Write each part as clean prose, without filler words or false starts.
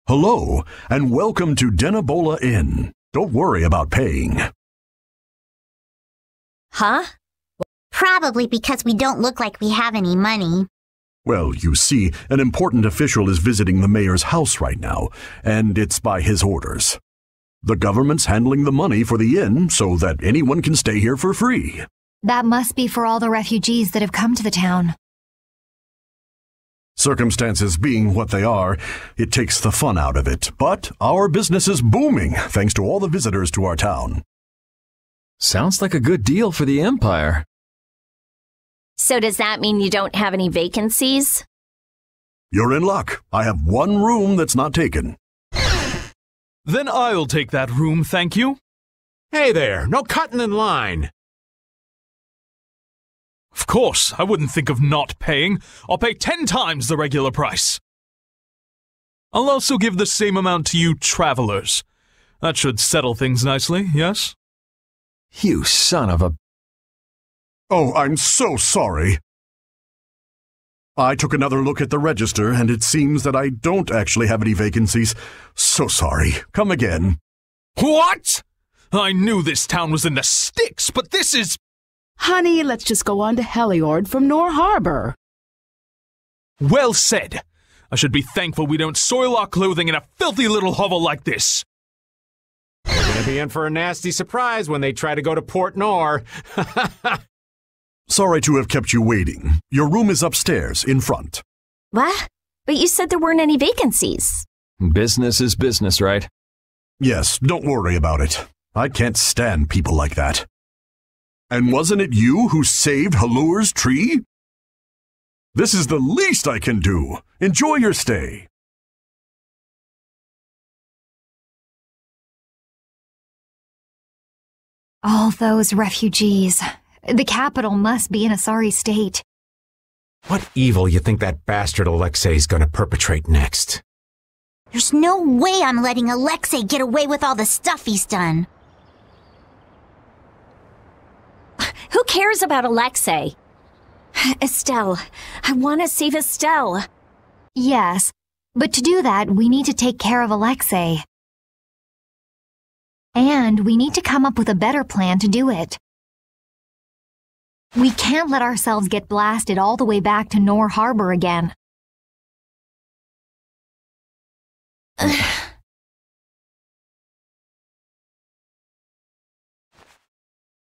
Hello, and welcome to Denabola Inn. Don't worry about paying. Huh? Probably because we don't look like we have any money. Well, you see, an important official is visiting the mayor's house right now, and it's by his orders. The government's handling the money for the inn so that anyone can stay here for free. That must be for all the refugees that have come to the town. Circumstances being what they are, it takes the fun out of it. But our business is booming thanks to all the visitors to our town. Sounds like a good deal for the Empire. So does that mean you don't have any vacancies? You're in luck. I have one room that's not taken. Then I'll take that room, thank you. Hey there, no cutting in line. Of course, I wouldn't think of not paying. I'll pay 10 times the regular price. I'll also give the same amount to you travelers. That should settle things nicely, yes? You son of a... Oh, I'm so sorry. I took another look at the register, and it seems that I don't actually have any vacancies. So sorry. Come again. What? I knew this town was in the sticks, but this is... Honey, let's just go on to Heliord from Nor Harbor. Well said. I should be thankful we don't soil our clothing in a filthy little hovel like this. We're gonna be in for a nasty surprise when they try to go to Port Nor. Sorry to have kept you waiting. Your room is upstairs, in front. What? But you said there weren't any vacancies. Business is business, right? Yes, don't worry about it. I can't stand people like that. And wasn't it you who saved Halur's tree? This is the least I can do. Enjoy your stay. All those refugees. The capital must be in a sorry state. What evil you think that bastard Alexei's gonna perpetrate next? There's no way I'm letting Alexei get away with all the stuff he's done. Who cares about Alexei? Estelle. I want to save Estelle. Yes, but to do that, we need to take care of Alexei. And we need to come up with a better plan to do it. We can't let ourselves get blasted all the way back to Nor Harbor again.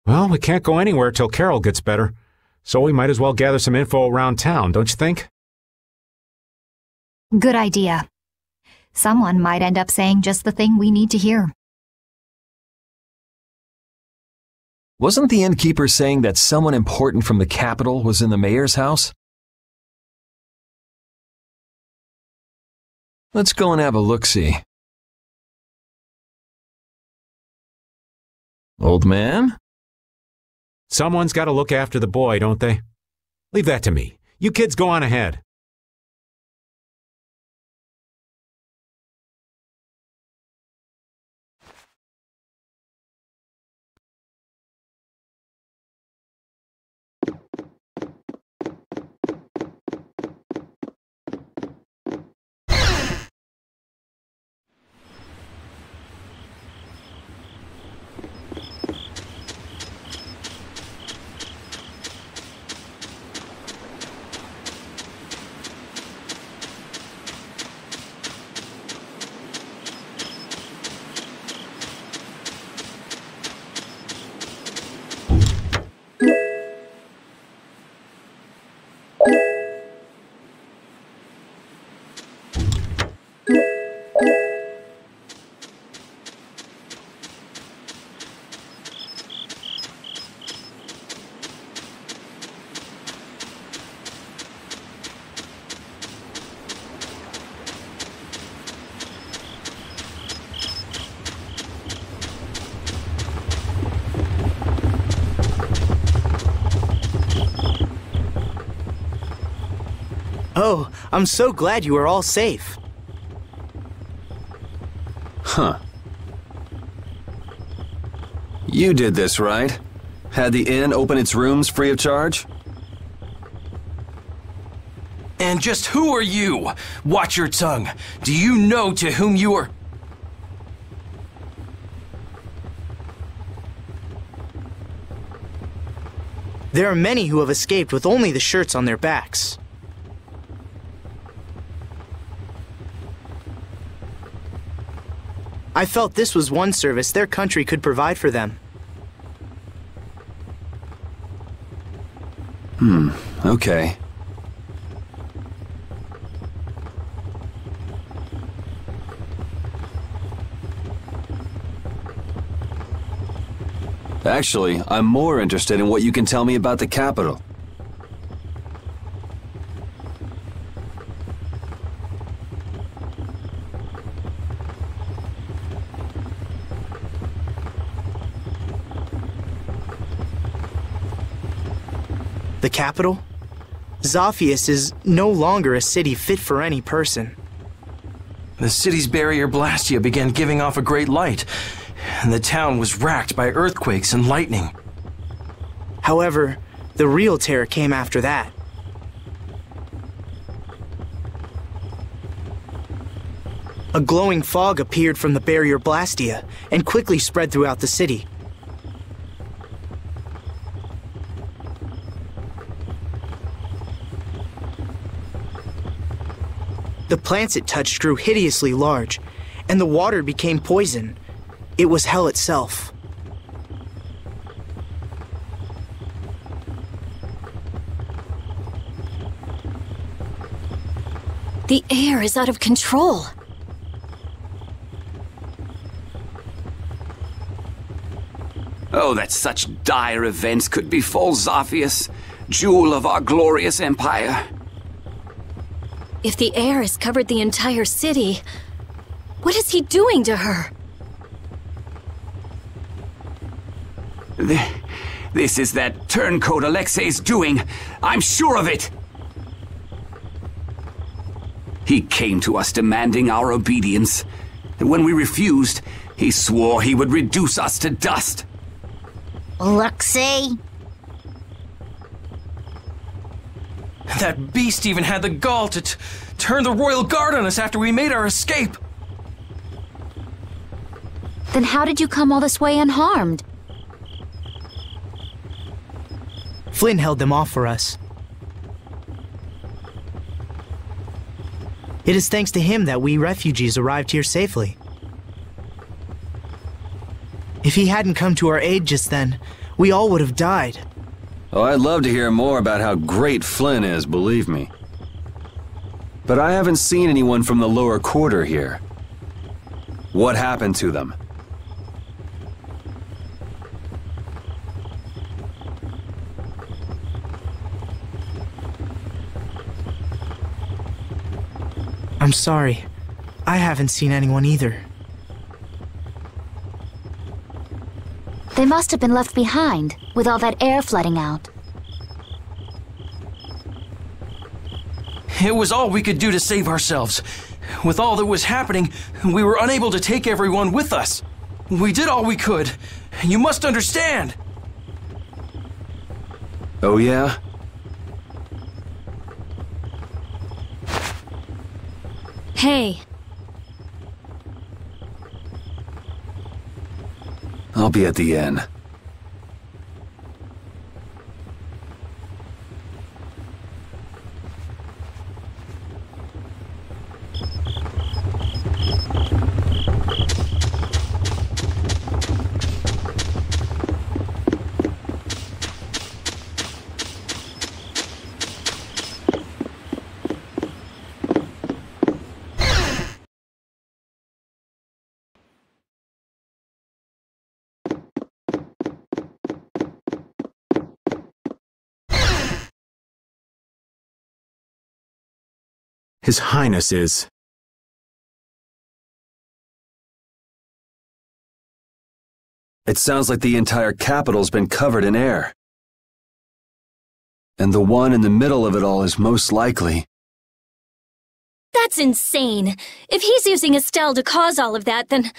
Well, we can't go anywhere till Carol gets better, so we might as well gather some info around town, don't you think? Good idea. Someone might end up saying just the thing we need to hear. Wasn't the innkeeper saying that someone important from the capital was in the mayor's house? Let's go and have a look-see. Old man? Someone's got to look after the boy, don't they? Leave that to me. You kids go on ahead. Oh, I'm so glad you are all safe. Huh. You did this, right? Had the inn open its rooms free of charge? And just who are you? Watch your tongue. Do you know to whom you are... There are many who have escaped with only the shirts on their backs. I felt this was one service their country could provide for them. Okay. Actually, I'm more interested in what you can tell me about the capital. The capital? Zophius is no longer a city fit for any person. The city's barrier Blastia began giving off a great light, and the town was racked by earthquakes and lightning. However, the real terror came after that. A glowing fog appeared from the barrier Blastia and quickly spread throughout the city. The plants it touched grew hideously large, and the water became poison. It was hell itself. The air is out of control. Oh, that such dire events could befall Zophius, jewel of our glorious empire. If the air has covered the entire city, what is he doing to her? This is that turncoat Alexei's doing. I'm sure of it. He came to us demanding our obedience. And when we refused, he swore he would reduce us to dust. Alexei? That beast even had the gall to turn the royal guard on us after we made our escape. Then how did you come all this way unharmed? Flynn held them off for us. It is thanks to him that we refugees arrived here safely. If he hadn't come to our aid just then, we all would have died. Oh, I'd love to hear more about how great Flynn is, believe me. But I haven't seen anyone from the lower quarter here. What happened to them? I'm sorry. I haven't seen anyone either. They must have been left behind, with all that air flooding out. It was all we could do to save ourselves. With all that was happening, we were unable to take everyone with us. We did all we could. You must understand. Oh yeah? Hey. I'll be at the inn. His Highness is... It sounds like the entire capital's been covered in air. And the one in the middle of it all is most likely... That's insane. If he's using Estelle to cause all of that, then...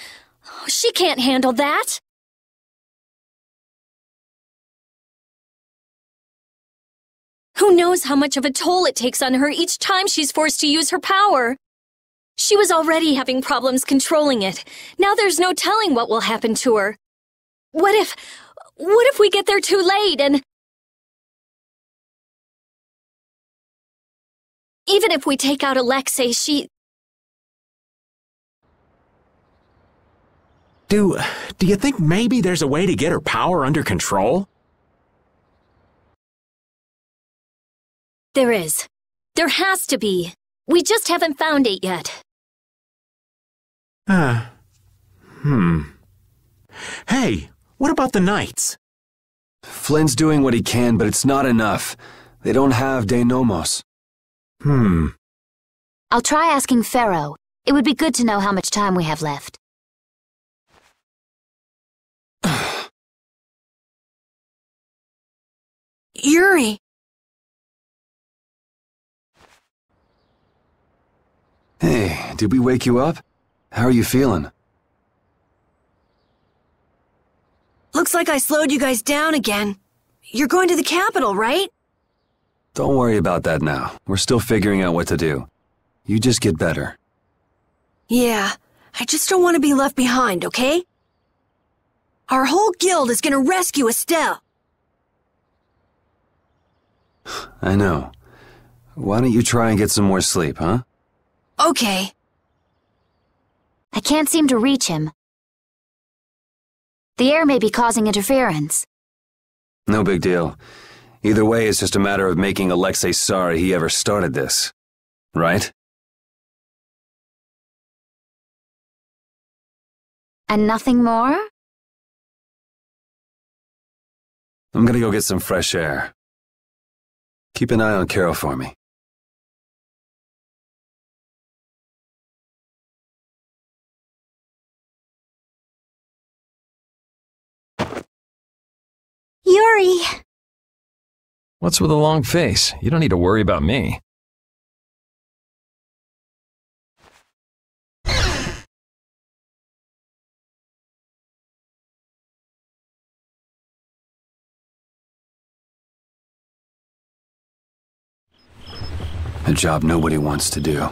she can't handle that. Who knows how much of a toll it takes on her each time she's forced to use her power? She was already having problems controlling it. Now there's no telling what will happen to her. What if we get there too late and... Even if we take out Alexei, Do you think maybe there's a way to get her power under control? There is. There has to be. We just haven't found it yet. Hey, what about the Knights? Flynn's doing what he can, but it's not enough. They don't have De Nomos. I'll try asking Pharaoh. It would be good to know how much time we have left. Yuri! Hey, did we wake you up? How are you feeling? Looks like I slowed you guys down again. You're going to the capital, right? Don't worry about that now. We're still figuring out what to do. You just get better. Yeah, I just don't want to be left behind, okay? Our whole guild is gonna rescue Estelle. I know. Why don't you try and get some more sleep, huh? Okay. I can't seem to reach him. The air may be causing interference. No big deal. Either way, it's just a matter of making Alexei sorry he ever started this. Right? And nothing more? I'm gonna go get some fresh air. Keep an eye on Carol for me. Yuri! What's with a long face? You don't need to worry about me. A job nobody wants to do.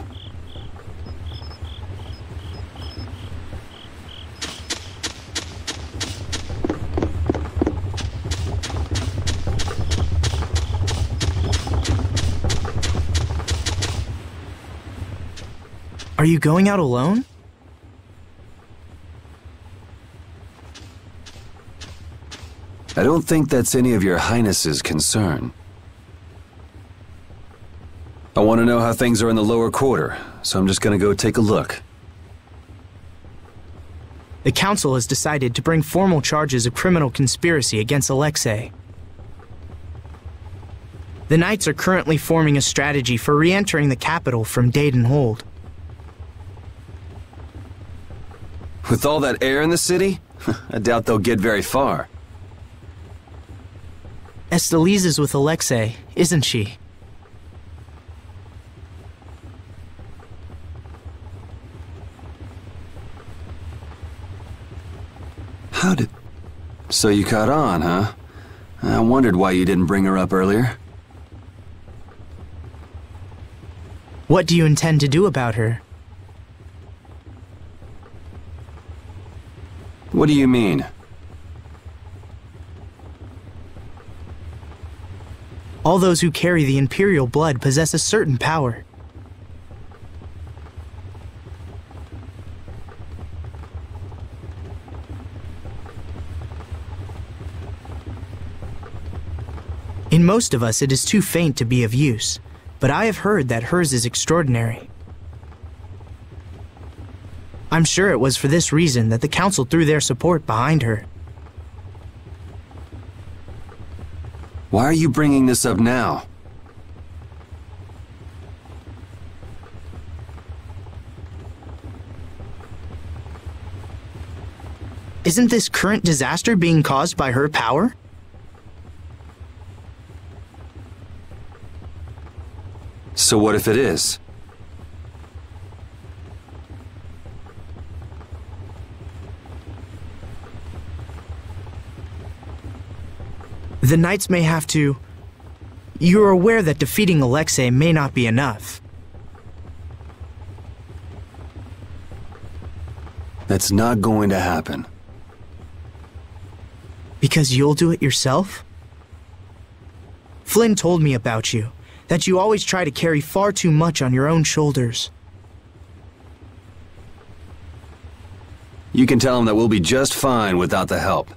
Are you going out alone? I don't think that's any of your Highness's concern. I want to know how things are in the lower quarter, so I'm just gonna go take a look. The council has decided to bring formal charges of criminal conspiracy against Alexei. The Knights are currently forming a strategy for re-entering the capital from Dayton Hold. With all that air in the city, I doubt they'll get very far. Estelise is with Alexei, isn't she? How did... So you caught on, huh? I wondered why you didn't bring her up earlier. What do you intend to do about her? What do you mean? All those who carry the Imperial blood possess a certain power. In most of us, it is too faint to be of use, but I have heard that hers is extraordinary. I'm sure it was for this reason that the Council threw their support behind her. Why are you bringing this up now? Isn't this current disaster being caused by her power? So what if it is? The Knights may have to You're aware that defeating Alexei may not be enough. That's not going to happen. Because you'll do it yourself? Flynn told me about you, that you always try to carry far too much on your own shoulders. You can tell him that we'll be just fine without the help.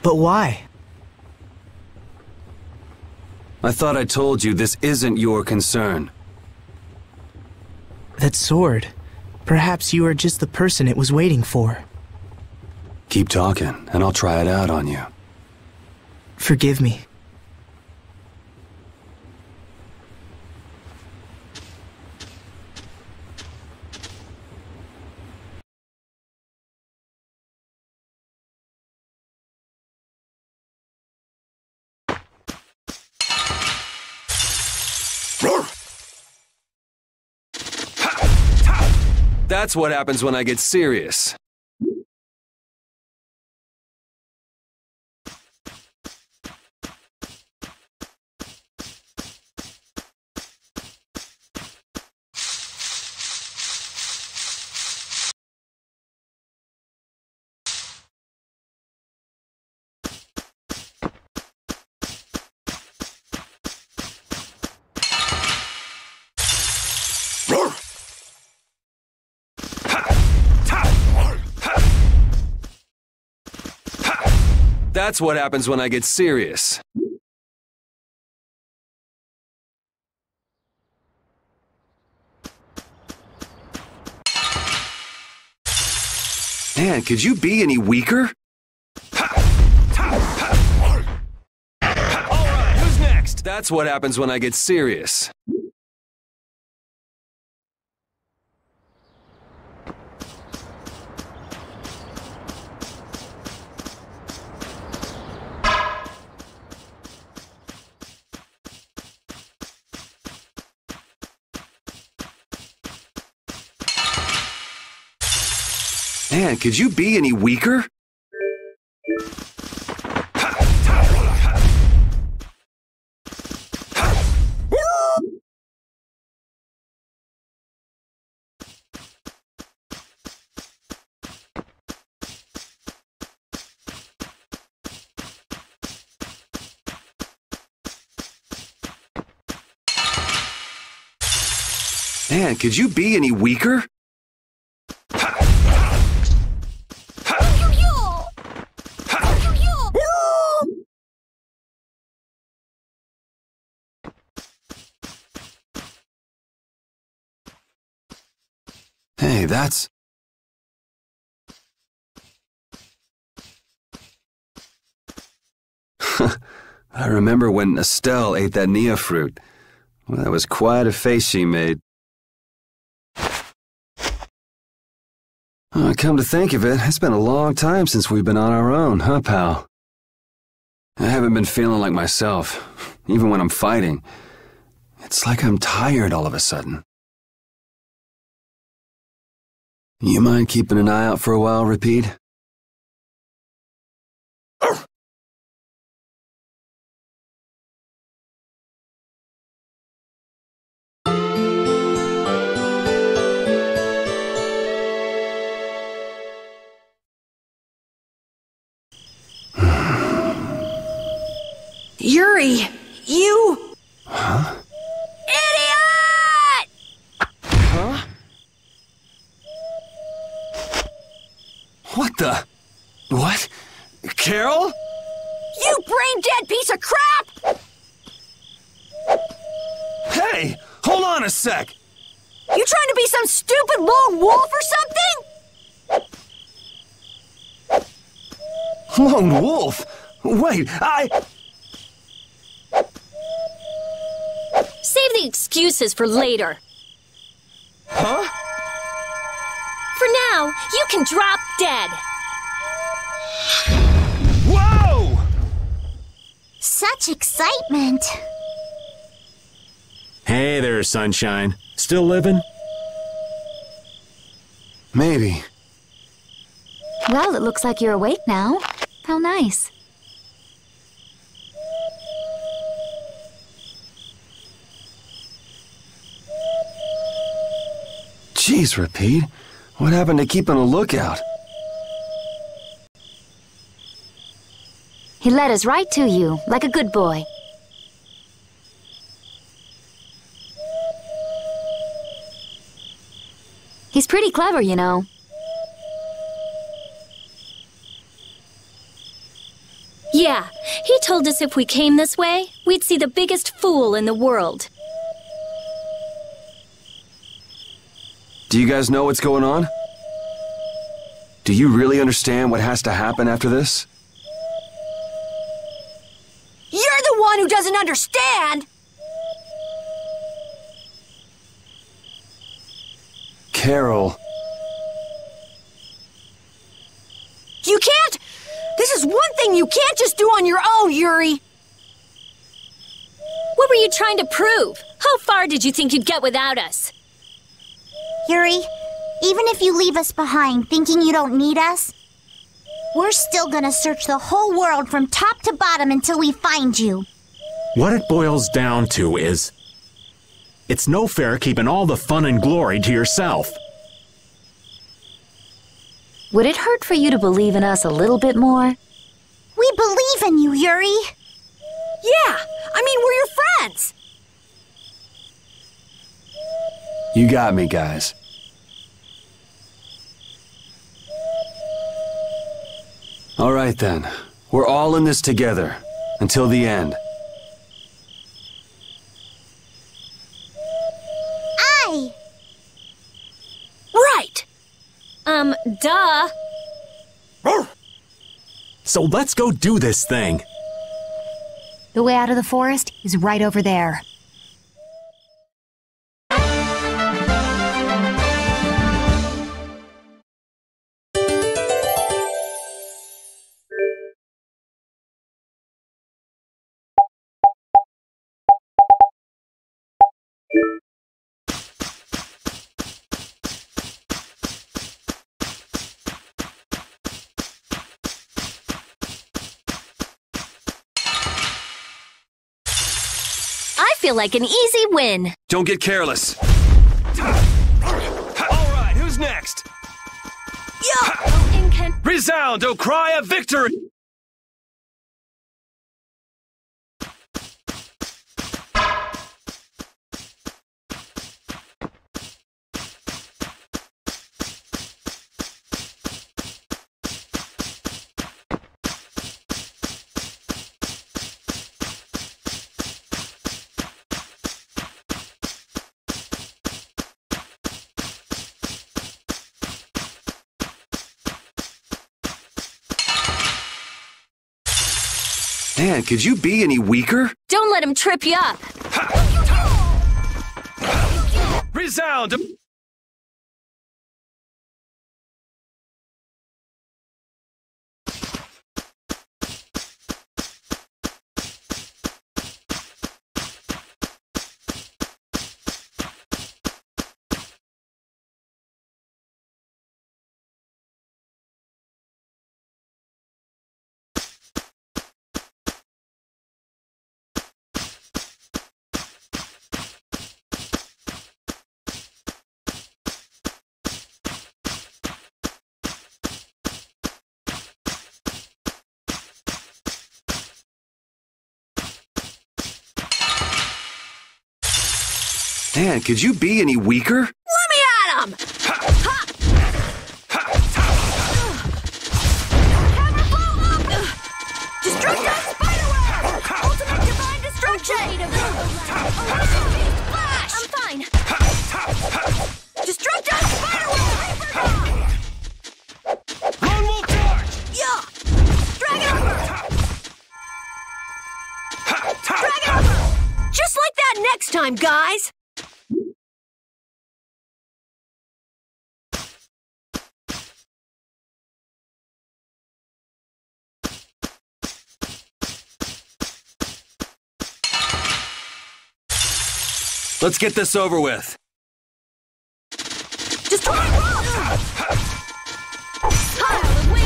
But why? I thought I told you this isn't your concern. That sword. Perhaps you are just the person it was waiting for. Keep talking, and I'll try it out on you. Forgive me. That's what happens when I get serious. That's what happens when I get serious. Man, could you be any weaker? Alright, who's next? That's what happens when I get serious. Man, could you be any weaker? Man, could you be any weaker? Hey, that's... I remember when Estelle ate that Nia fruit. Well, that was quite a face she made. Oh, come to think of it, it's been a long time since we've been on our own, huh, pal? I haven't been feeling like myself, even when I'm fighting. It's like I'm tired all of a sudden. You mind keeping an eye out for a while, Repeat? Yuri, you... Huh? Idiot! Huh? What the? What? Carol? You brain-dead piece of crap! Hey! Hold on a sec! You trying to be some stupid lone wolf or something? Lone wolf? Wait, Save the excuses for later. Huh? For now, you can drop dead. Whoa! Such excitement. Hey there, Sunshine. Still living? Maybe. Well, it looks like you're awake now. How nice. Jeez, Repeat. What happened to keeping a lookout? He led us right to you, like a good boy. He's pretty clever, you know. Yeah, he told us if we came this way, we'd see the biggest fool in the world. Do you guys know what's going on? Do you really understand what has to happen after this? You're the one who doesn't understand! Carol. You can't! This is one thing you can't just do on your own, Yuri! What were you trying to prove? How far did you think you'd get without us? Yuri, even if you leave us behind thinking you don't need us, we're still gonna search the whole world from top to bottom until we find you. What it boils down to is, it's no fair keeping all the fun and glory to yourself. Would it hurt for you to believe in us a little bit more? We believe in you, Yuri. Yeah, I mean, we're your friends. You got me, guys. All right, then. We're all in this together. Until the end. Aye! Right! Duh. So let's go do this thing. The way out of the forest is right over there. I feel like an easy win. Don't get careless. Alright, who's next? Resound, O cry of victory! Man, could you be any weaker? Don't let him trip you up. Resound! Man, could you be any weaker? Let me at him! Destructive spiderweb! Ultimate divine destruction! Flash! I'm fine. Destructive spiderweb! Lone Wolf Charge! Yeah! Dragon Upper! Dragon Upper! Just like that next time, guys! Let's get this over with. Destroy rock! Pile of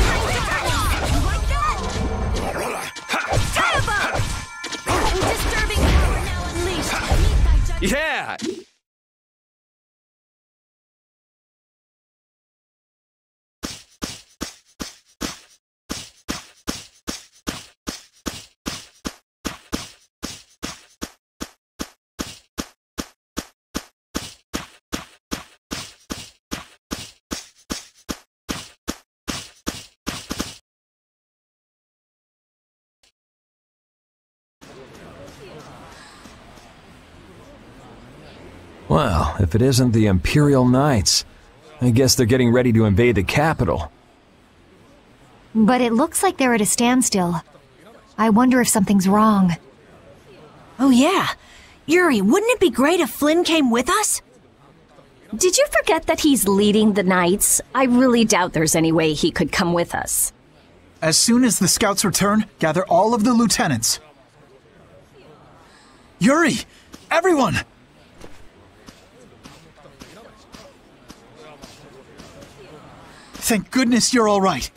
Yeah! Well, if it isn't the Imperial Knights, I guess they're getting ready to invade the capital. But it looks like they're at a standstill. I wonder if something's wrong. Oh yeah. Yuri, wouldn't it be great if Flynn came with us? Did you forget that he's leading the Knights? I really doubt there's any way he could come with us. As soon as the scouts return, gather all of the lieutenants. Yuri! Everyone! Thank goodness you're all right.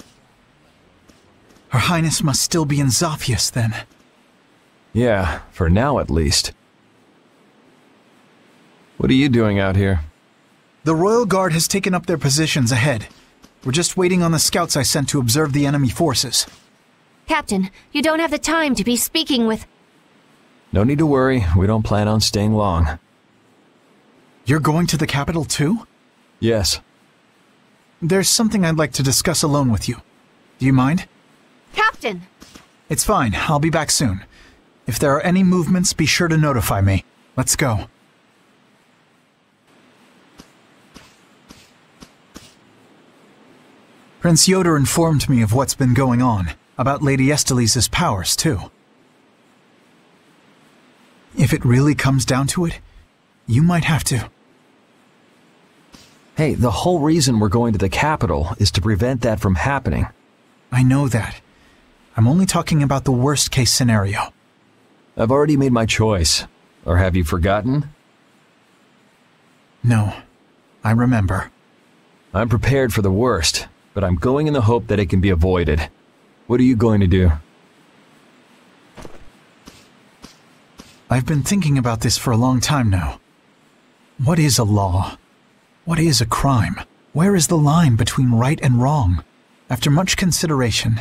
Her Highness must still be in Zophius, then. Yeah, for now at least. What are you doing out here? The Royal Guard has taken up their positions ahead. We're just waiting on the scouts I sent to observe the enemy forces. Captain, you don't have the time to be speaking with... No need to worry, we don't plan on staying long. You're going to the capital too? Yes. There's something I'd like to discuss alone with you. Do you mind? Captain! It's fine, I'll be back soon. If there are any movements, be sure to notify me. Let's go. Prince Yoder informed me of what's been going on, about Lady Estelise's powers, too. If it really comes down to it, you might have to. Hey, the whole reason we're going to the capital is to prevent that from happening. I know that. I'm only talking about the worst-case scenario. I've already made my choice. Or have you forgotten? No, I remember. I'm prepared for the worst, but I'm going in the hope that it can be avoided. What are you going to do? I've been thinking about this for a long time now. What is a law? What is a crime? Where is the line between right and wrong? After much consideration,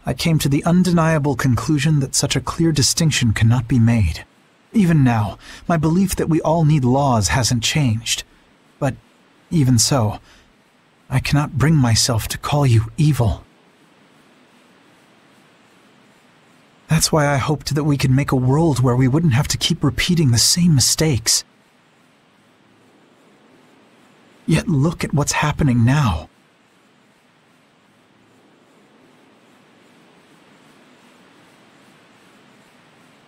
I came to the undeniable conclusion that such a clear distinction cannot be made. Even now, my belief that we all need laws hasn't changed. But even so, I cannot bring myself to call you evil. That's why I hoped that we could make a world where we wouldn't have to keep repeating the same mistakes. Yet look at what's happening now.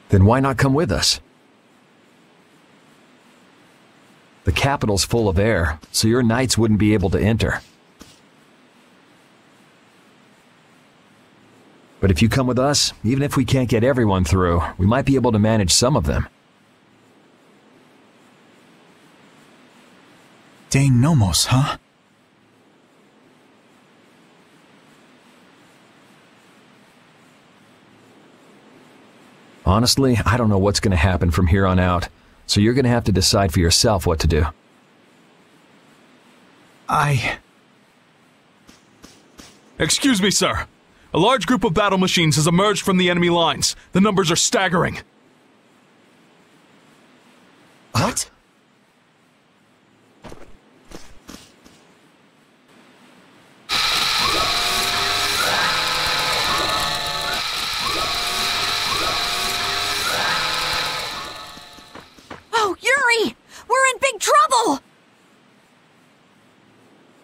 Then why not come with us? The capital's full of air, so your knights wouldn't be able to enter. But if you come with us, even if we can't get everyone through, we might be able to manage some of them. De Nomos, huh? Honestly, I don't know what's going to happen from here on out, so you're going to have to decide for yourself what to do. Excuse me, sir. A large group of battle machines has emerged from the enemy lines. The numbers are staggering. What? Oh, Yuri! We're in big trouble!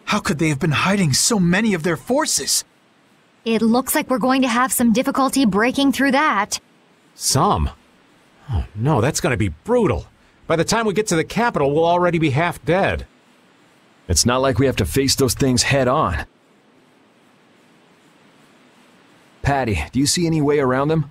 How could they have been hiding so many of their forces? It looks like we're going to have some difficulty breaking through that. Some? Oh, no, that's going to be brutal. By the time we get to the capital, we'll already be half dead. It's not like we have to face those things head on. Patty, do you see any way around them?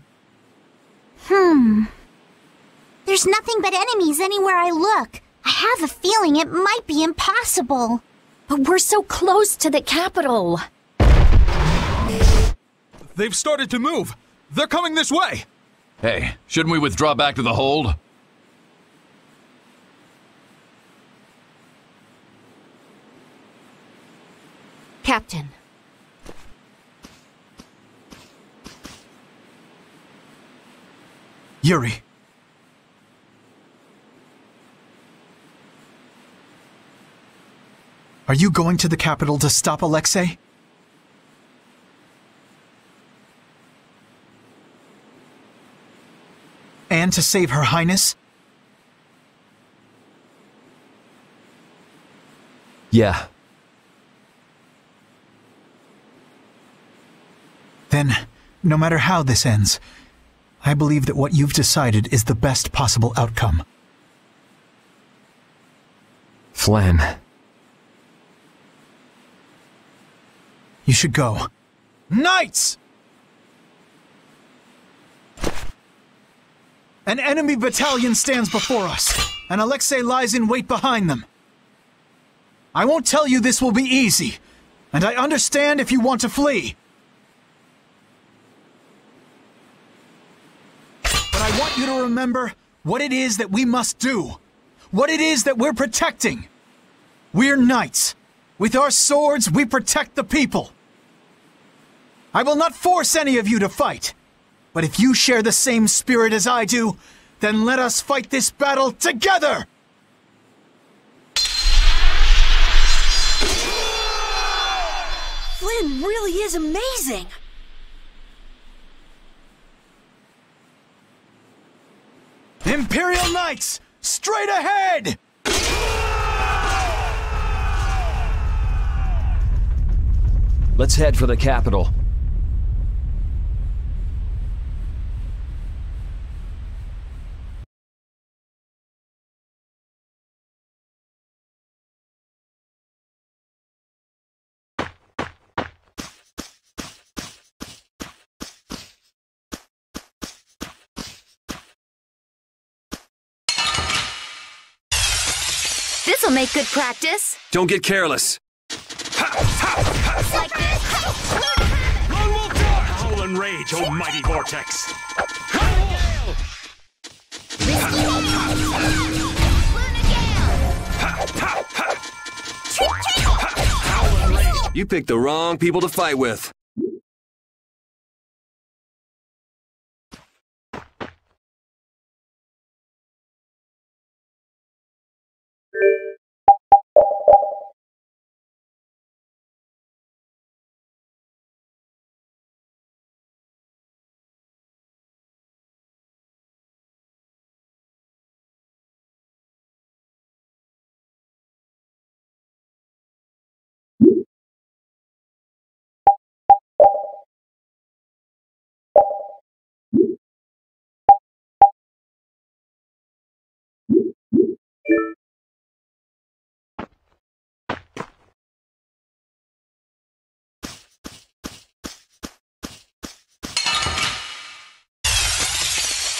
There's nothing but enemies anywhere I look. I have a feeling it might be impossible. But we're so close to the capital. They've started to move. They're coming this way. Hey, shouldn't we withdraw back to the hold? Captain. Yuri. Are you going to the capital to stop Alexei? And to save Her Highness? Yeah. Then, no matter how this ends, I believe that what you've decided is the best possible outcome. Flynn. You should go. Knights! An enemy battalion stands before us, and Alexei lies in wait behind them. I won't tell you this will be easy, and I understand if you want to flee. But I want you to remember what it is that we must do, what it is that we're protecting. We're knights. With our swords, we protect the people. I will not force any of you to fight, but if you share the same spirit as I do, then let us fight this battle together! Flynn really is amazing! Imperial Knights, straight ahead! Let's head for the capital. This'll make good practice. Don't get careless. Like this. Lone Wolf Dart! Howl and rage, oh mighty vortex! You picked the wrong people to fight with.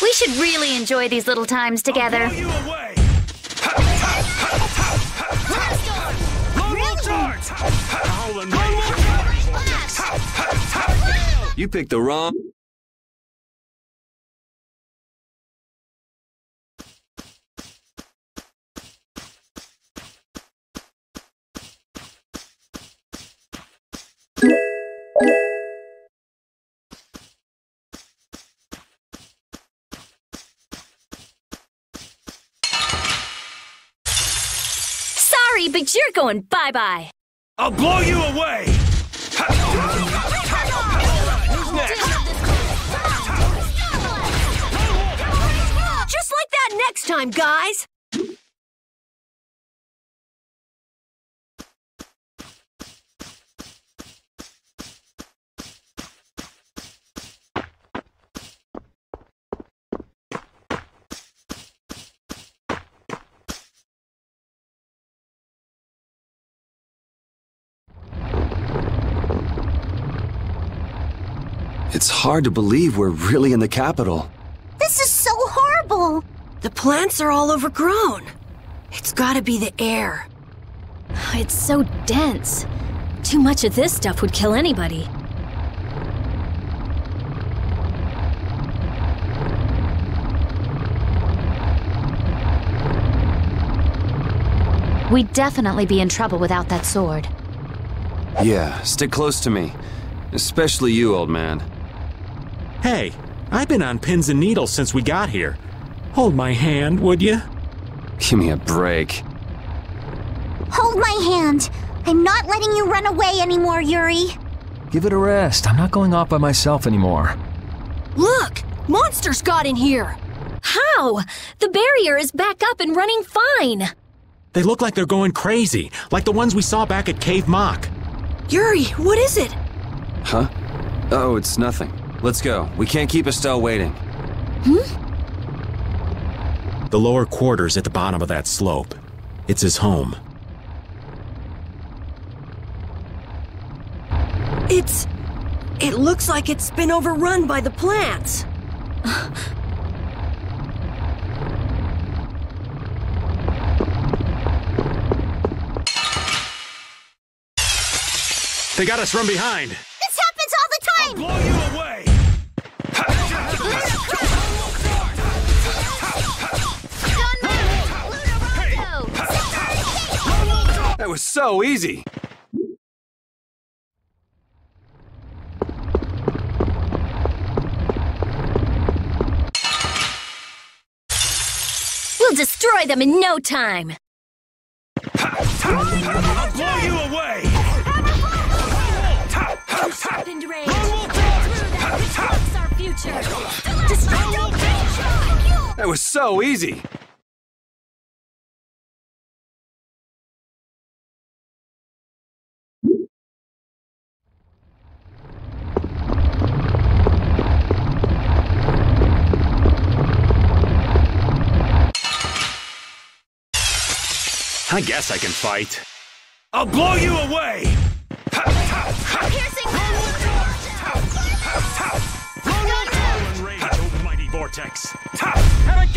We should really enjoy these little times together. I'll blow you away! Lone Wolf Dart! Howl and rage! You picked the wrong... Sorry, but you're going bye-bye. I'll blow you away! Who's next? Just like that next time, guys! It's hard to believe we're really in the capital. This is so horrible! The plants are all overgrown. It's gotta be the air. It's so dense. Too much of this stuff would kill anybody. We'd definitely be in trouble without that sword. Yeah, stick close to me. Especially you, old man. Hey, I've been on pins and needles since we got here. Hold my hand, would you? Give me a break. Hold my hand. I'm not letting you run away anymore, Yuri. Give it a rest. I'm not going off by myself anymore. Look! Monsters got in here! How? The barrier is back up and running fine. They look like they're going crazy, like the ones we saw back at Cave Mock. Yuri, what is it? Huh? Oh, it's nothing. Let's go. We can't keep Estelle waiting. The lower quarters at the bottom of that slope. It's his home. It looks like it's been overrun by the plants. They got us from behind. This happens all the time! Blow you away! That was so easy. We'll destroy them in no time. I'll blow you away! Sharpened ray. That's our future. Destructo. That was so easy. I guess I can fight. I'll blow you away! Rage, oh mighty vortex!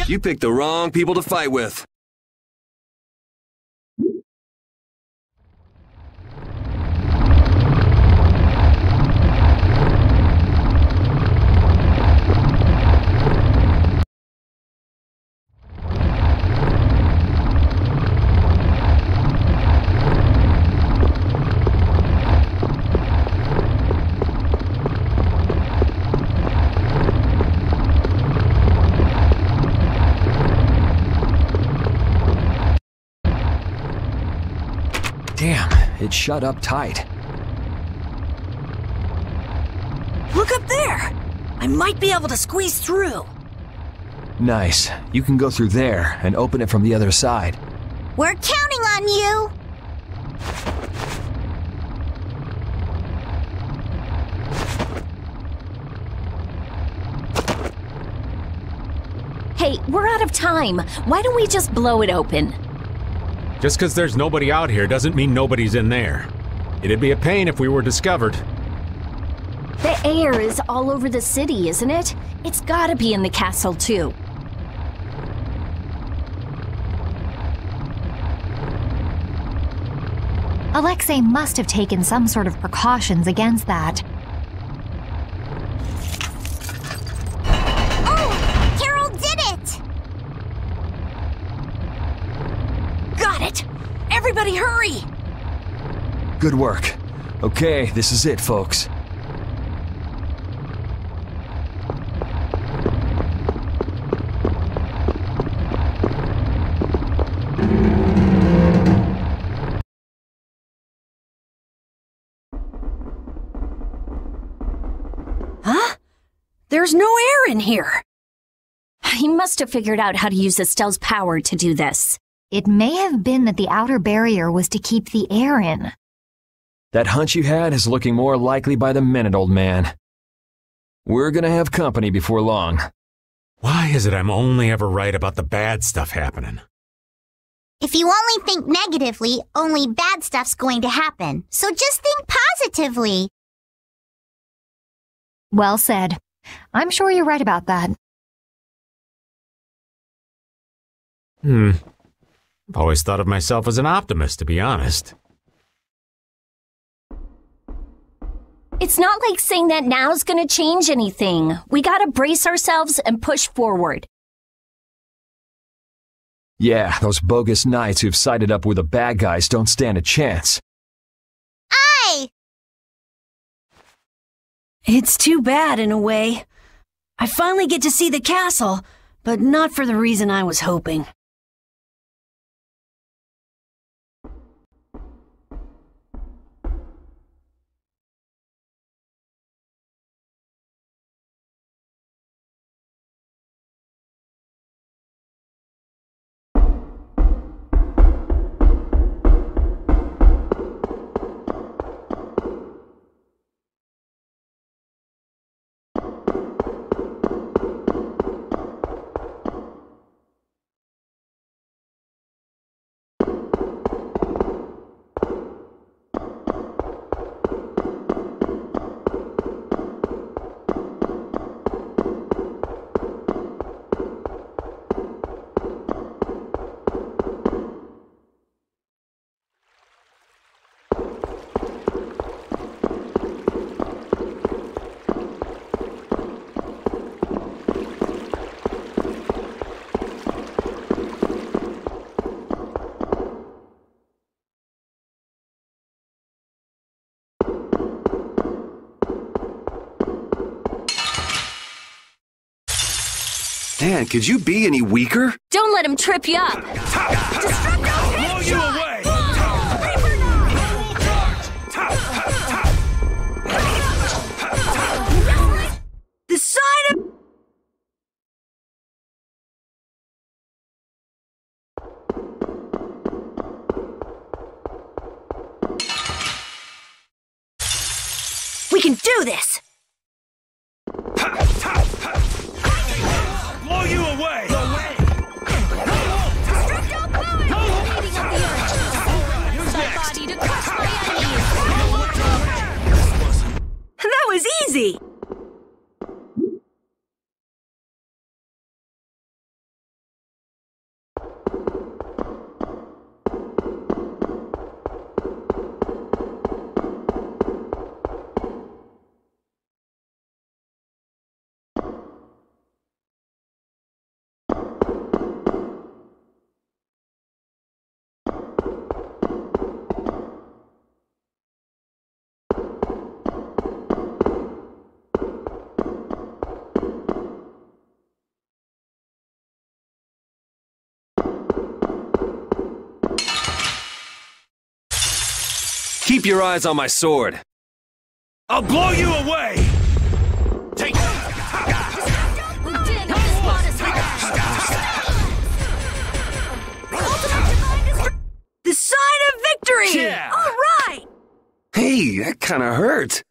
You picked the wrong people to fight with. Damn, it shut up tight. Look up there! I might be able to squeeze through. Nice. You can go through there and open it from the other side. We're counting on you! Hey, we're out of time. Why don't we just blow it open? Just because there's nobody out here doesn't mean nobody's in there. It'd be a pain if we were discovered. The air is all over the city, isn't it? It's gotta be in the castle, too. Alexei must have taken some sort of precautions against that. Oh! Carol did it! Got it! Everybody hurry! Good work. Okay, this is it, folks. Huh? There's no air in here. He must have figured out how to use Estelle's power to do this. It may have been that the outer barrier was to keep the air in. That hunch you had is looking more likely by the minute, old man. We're gonna have company before long. Why is it I'm only ever right about the bad stuff happening? If you only think negatively, only bad stuff's going to happen. So just think positively. Well said. I'm sure you're right about that. I've always thought of myself as an optimist, to be honest. It's not like saying that now's gonna change anything. We gotta brace ourselves and push forward. Yeah, those bogus knights who've sided up with the bad guys don't stand a chance. Aye! It's too bad in a way. I finally get to see the castle, but not for the reason I was hoping. Dan, could you be any weaker? Don't let him trip you up. Blow you away! The side of... We can do this! Blow you away! That was easy! Keep your eyes on my sword. I'll blow you away! Take The sign of victory! Yeah. All right! Hey, that kinda hurt.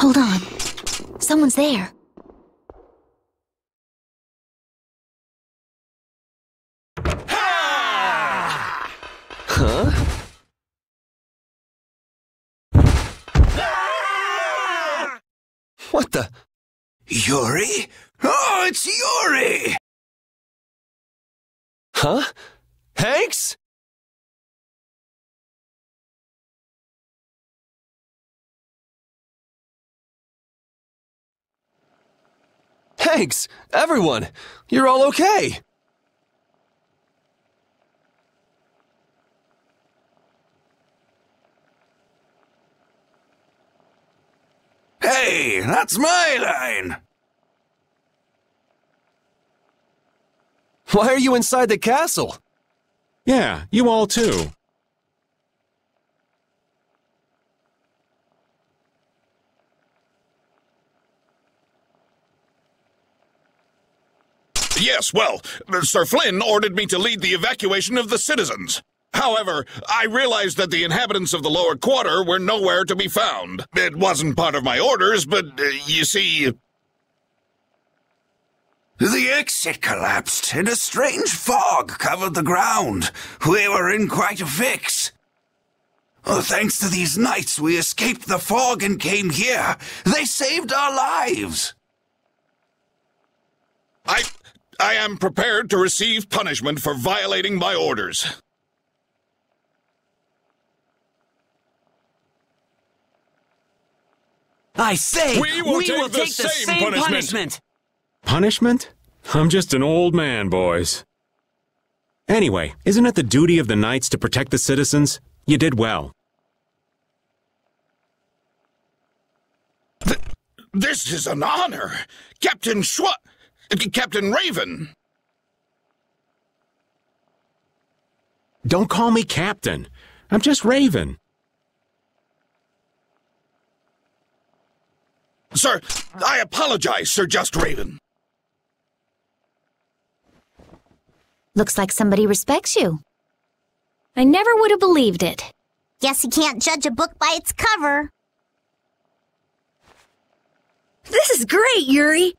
Hold on. Someone's there. Huh? What the? Yuri? Oh, it's Yuri! Huh? Hanks? Hanks! Everyone! You're all okay! Hey, that's my line! Why are you inside the castle? Yeah, you all too. Yes, well, Sir Flynn ordered me to lead the evacuation of the citizens. However, I realized that the inhabitants of the lower quarter were nowhere to be found. It wasn't part of my orders, but, you see... The exit collapsed, and a strange fog covered the ground. We were in quite a fix. Thanks to these knights, we escaped the fog and came here. They saved our lives. I am prepared to receive punishment for violating my orders. I say, we will take the same punishment. Punishment? I'm just an old man, boys. Anyway, isn't it the duty of the knights to protect the citizens? You did well. This is an honor. Captain Raven. Don't call me Captain. I'm just Raven. Sir, I apologize, Sir Just Raven. Looks like somebody respects you. I never would have believed it. Guess you can't judge a book by its cover. This is great, Yuri!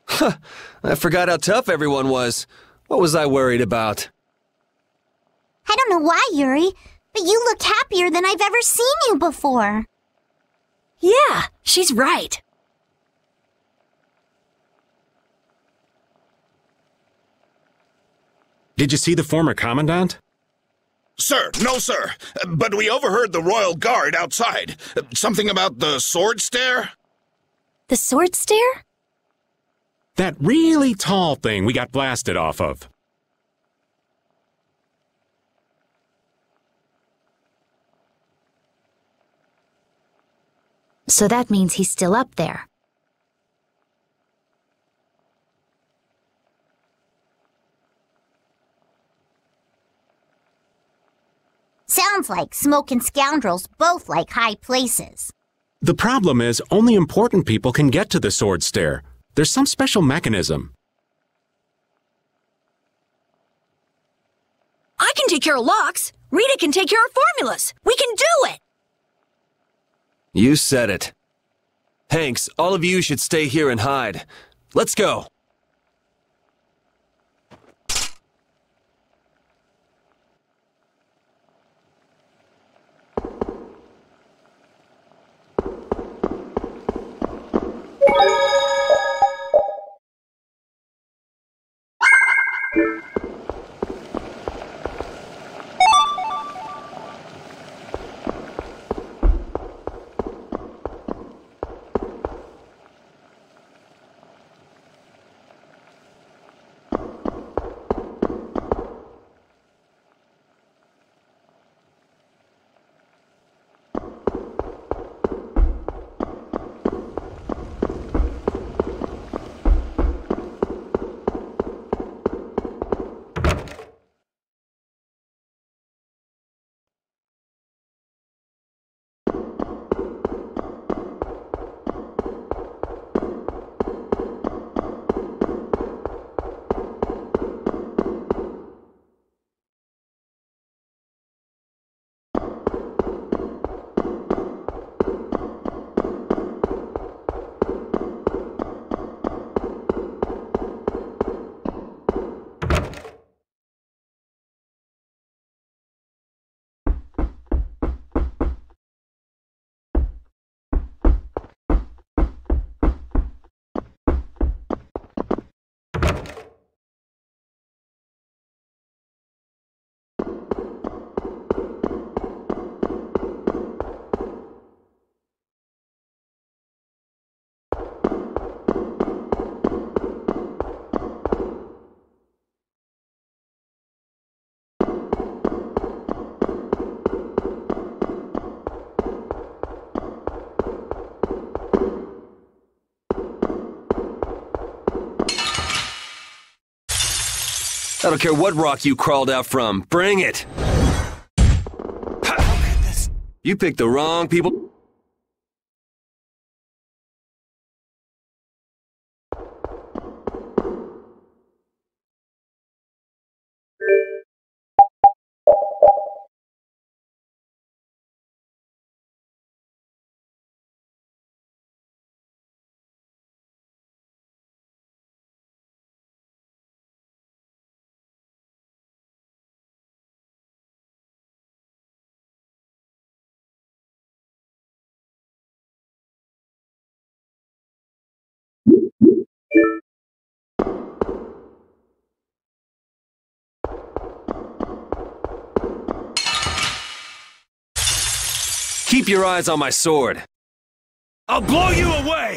Huh, I forgot how tough everyone was. What was I worried about? I don't know why, Yuri, but you look happier than I've ever seen you before. Yeah, she's right. Did you see the former commandant? Sir, no sir, but we overheard the royal guard outside. Something about the sword stair? The sword stair? That really tall thing we got blasted off of. So that means he's still up there. Sounds like Smoke and Scoundrels both like high places. The problem is, only important people can get to the sword stair. There's some special mechanism. I can take care of locks. Rita can take care of formulas. We can do it! You said it. Hanks, all of you should stay here and hide. Let's go. I don't care what rock you crawled out from. Bring it! You picked the wrong people. Keep your eyes on my sword. I'll blow you away!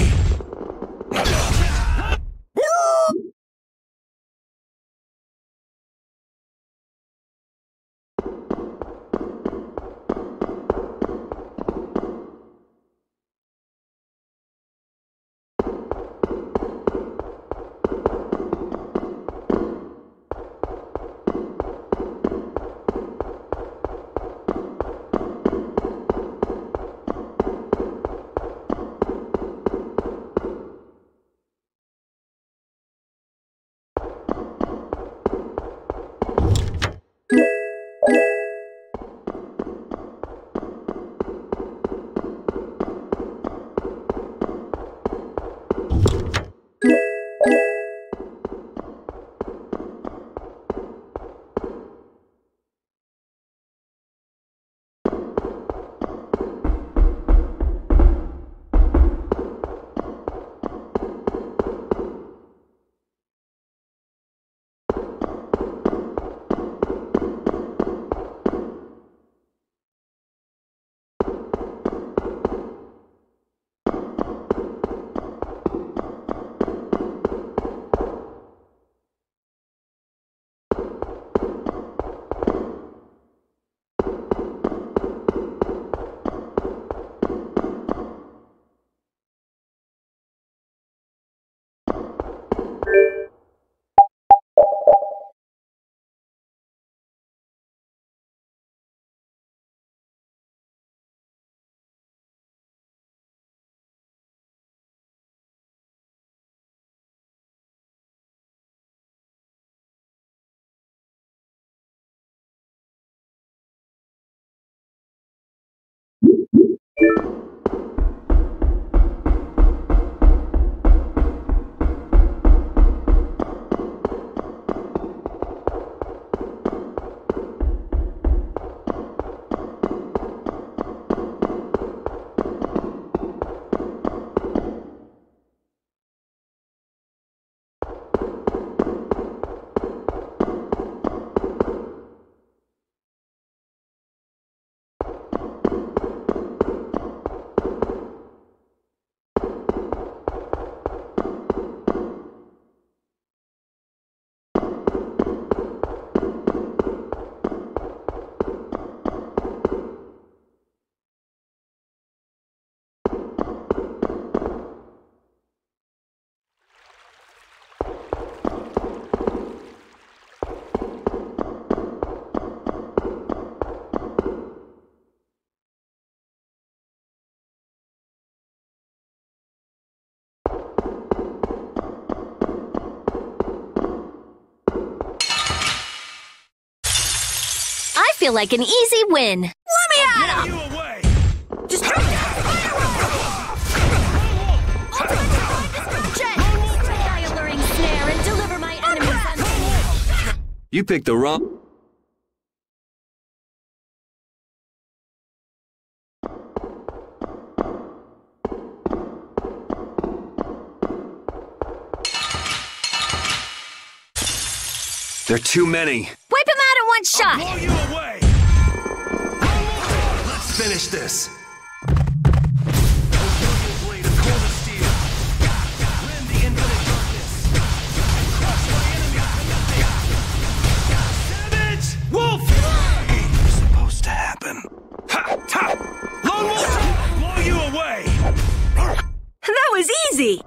I feel like an easy win. Let me at him! Just drop My alluring snare and deliver my enemies unto me. You picked the wrong... There are too many. Wipe him out in one shot. Blow you away. Let's finish this. Blade of cold steel. Rend the infinite darkness. Crush my enemies. Savage Wolf. It was supposed to happen. Ha! Ha! Lone Wolf. Blow you away. That was easy!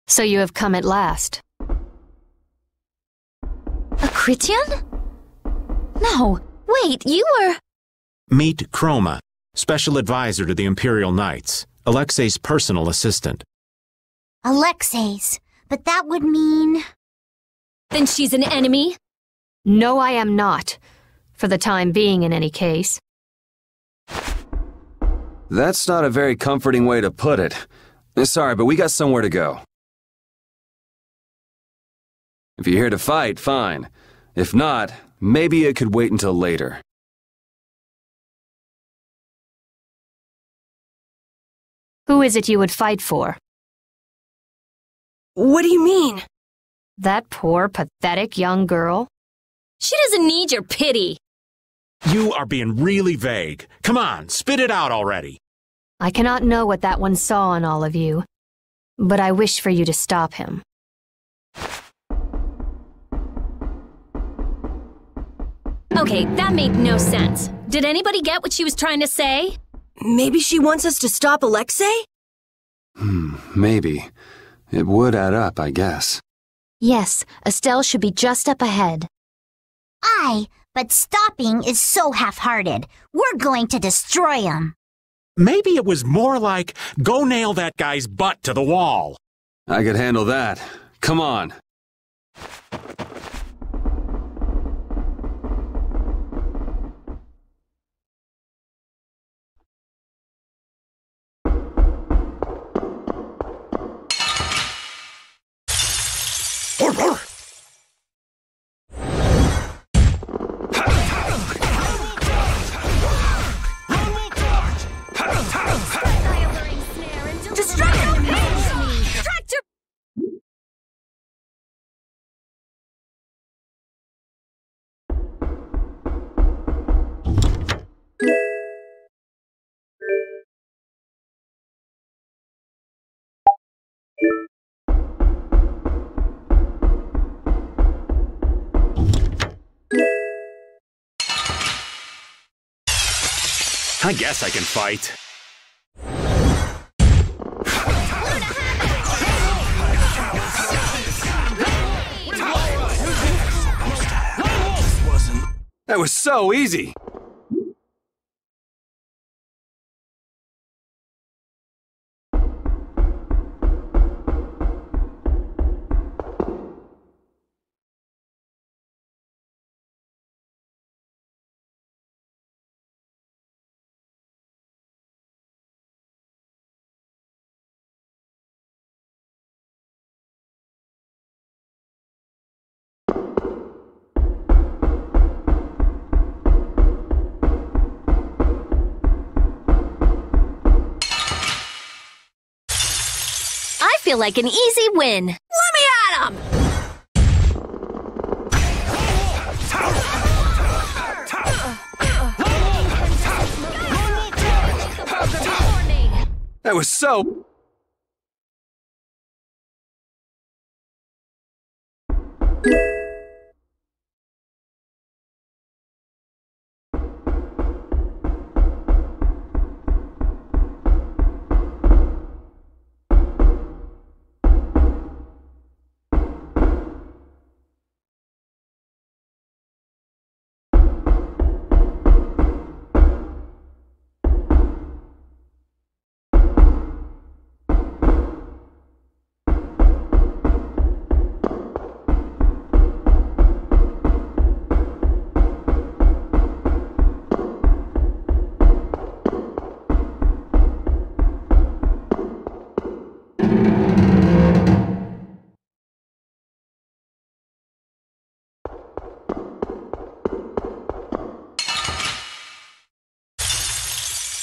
So you have come at last. A Critian? No, wait, you were... Meet Chroma, special advisor to the Imperial Knights, Alexei's personal assistant. Alexei's, but that would mean... Then she's an enemy? No, I am not. For the time being, in any case. That's not a very comforting way to put it. Sorry, but we got somewhere to go. If you're here to fight, fine. If not, maybe it could wait until later. Who is it you would fight for? What do you mean? That poor, pathetic young girl? She doesn't need your pity. You are being really vague. Come on, spit it out already. I cannot know what that one saw in all of you, but I wish for you to stop him. Okay, that made no sense. Did anybody get what she was trying to say? Maybe she wants us to stop Alexei? Maybe. It would add up, I guess. Yes, Estelle should be just up ahead. But stopping is so half-hearted. We're going to destroy him. Maybe it was more like, go nail that guy's butt to the wall. I could handle that. Come on. I guess I can fight. That was so easy. I feel like an easy win. Let me at him! That was so...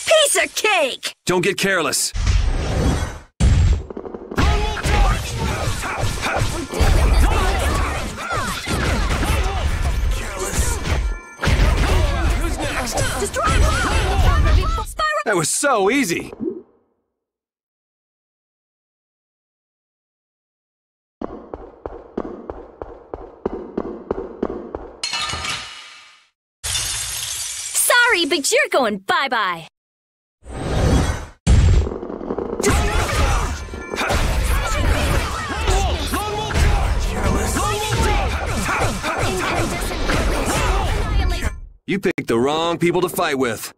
Piece of cake! Don't get careless. That was so easy. Sorry, but you're going bye-bye. You picked the wrong people to fight with.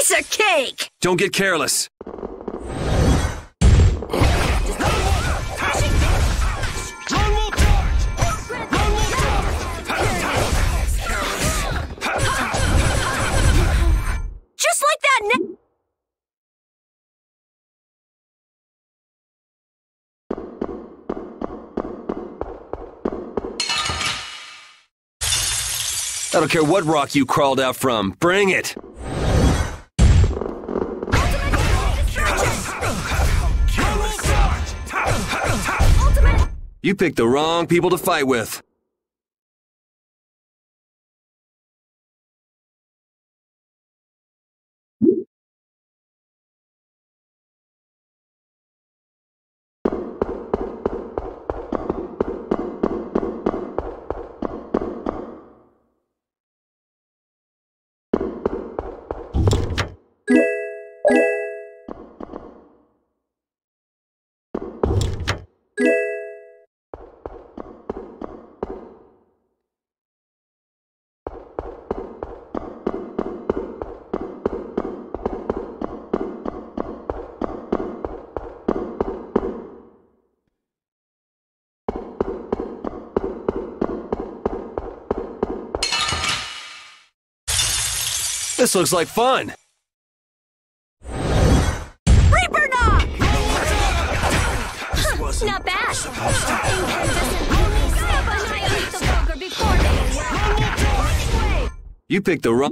Piece of cake! Don't get careless. Just like that I don't care what rock you crawled out from. Bring it! You picked the wrong people to fight with. This looks like fun. Reaper knock! Not bad. You picked the wrong...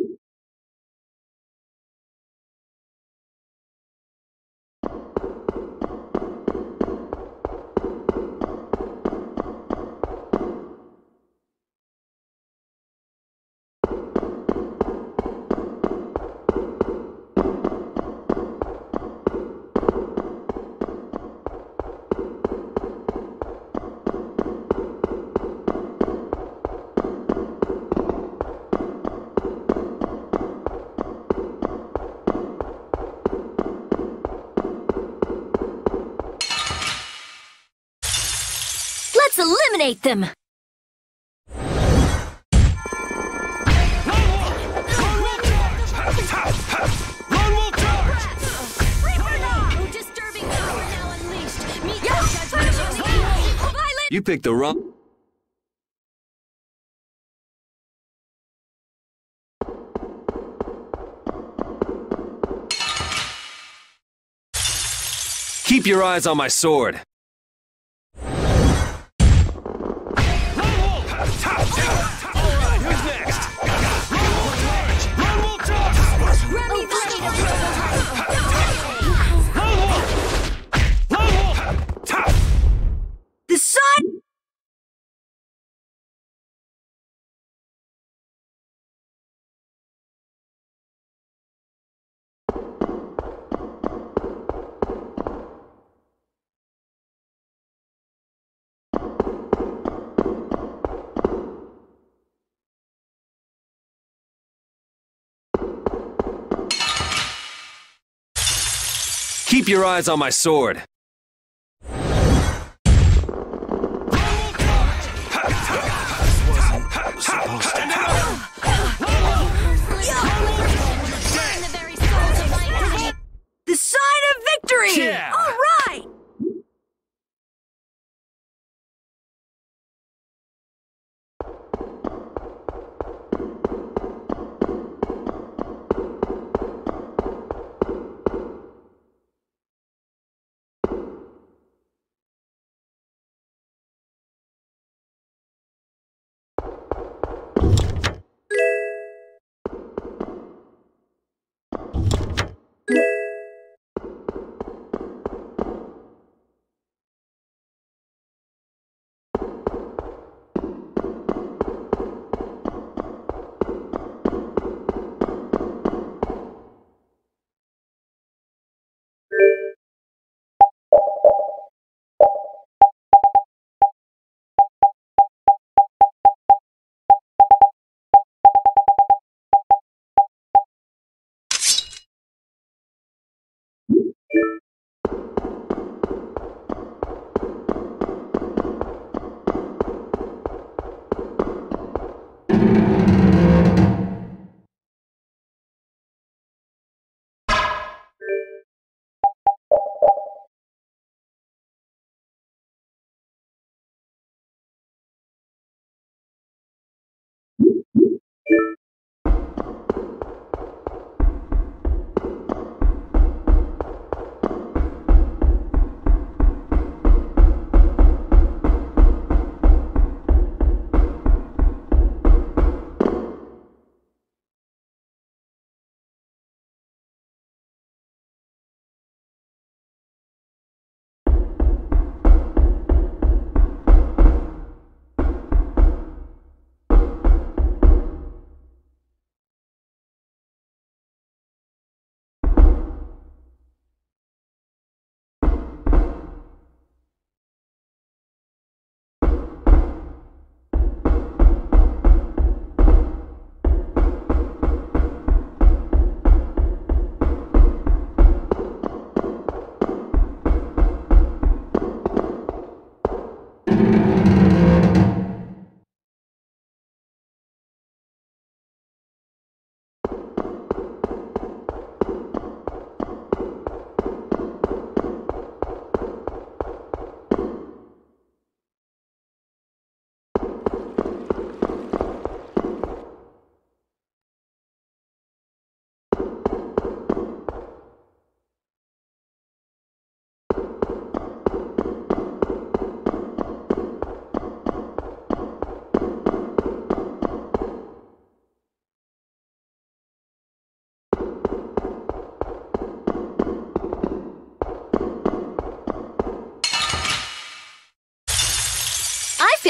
Let's eliminate them! You picked the wrong... Keep your eyes on my sword. Who's next? The sun! Keep your eyes on my sword. The sign of victory! Yeah. All right!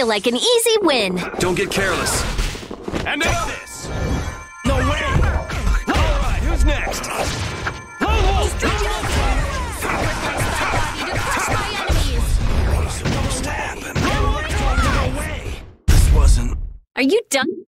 feel like an easy win. Don't get careless. And take this! No way! Alright, who's next? Lone Wolf! Supposed to happen. No way! This wasn't... Are you done?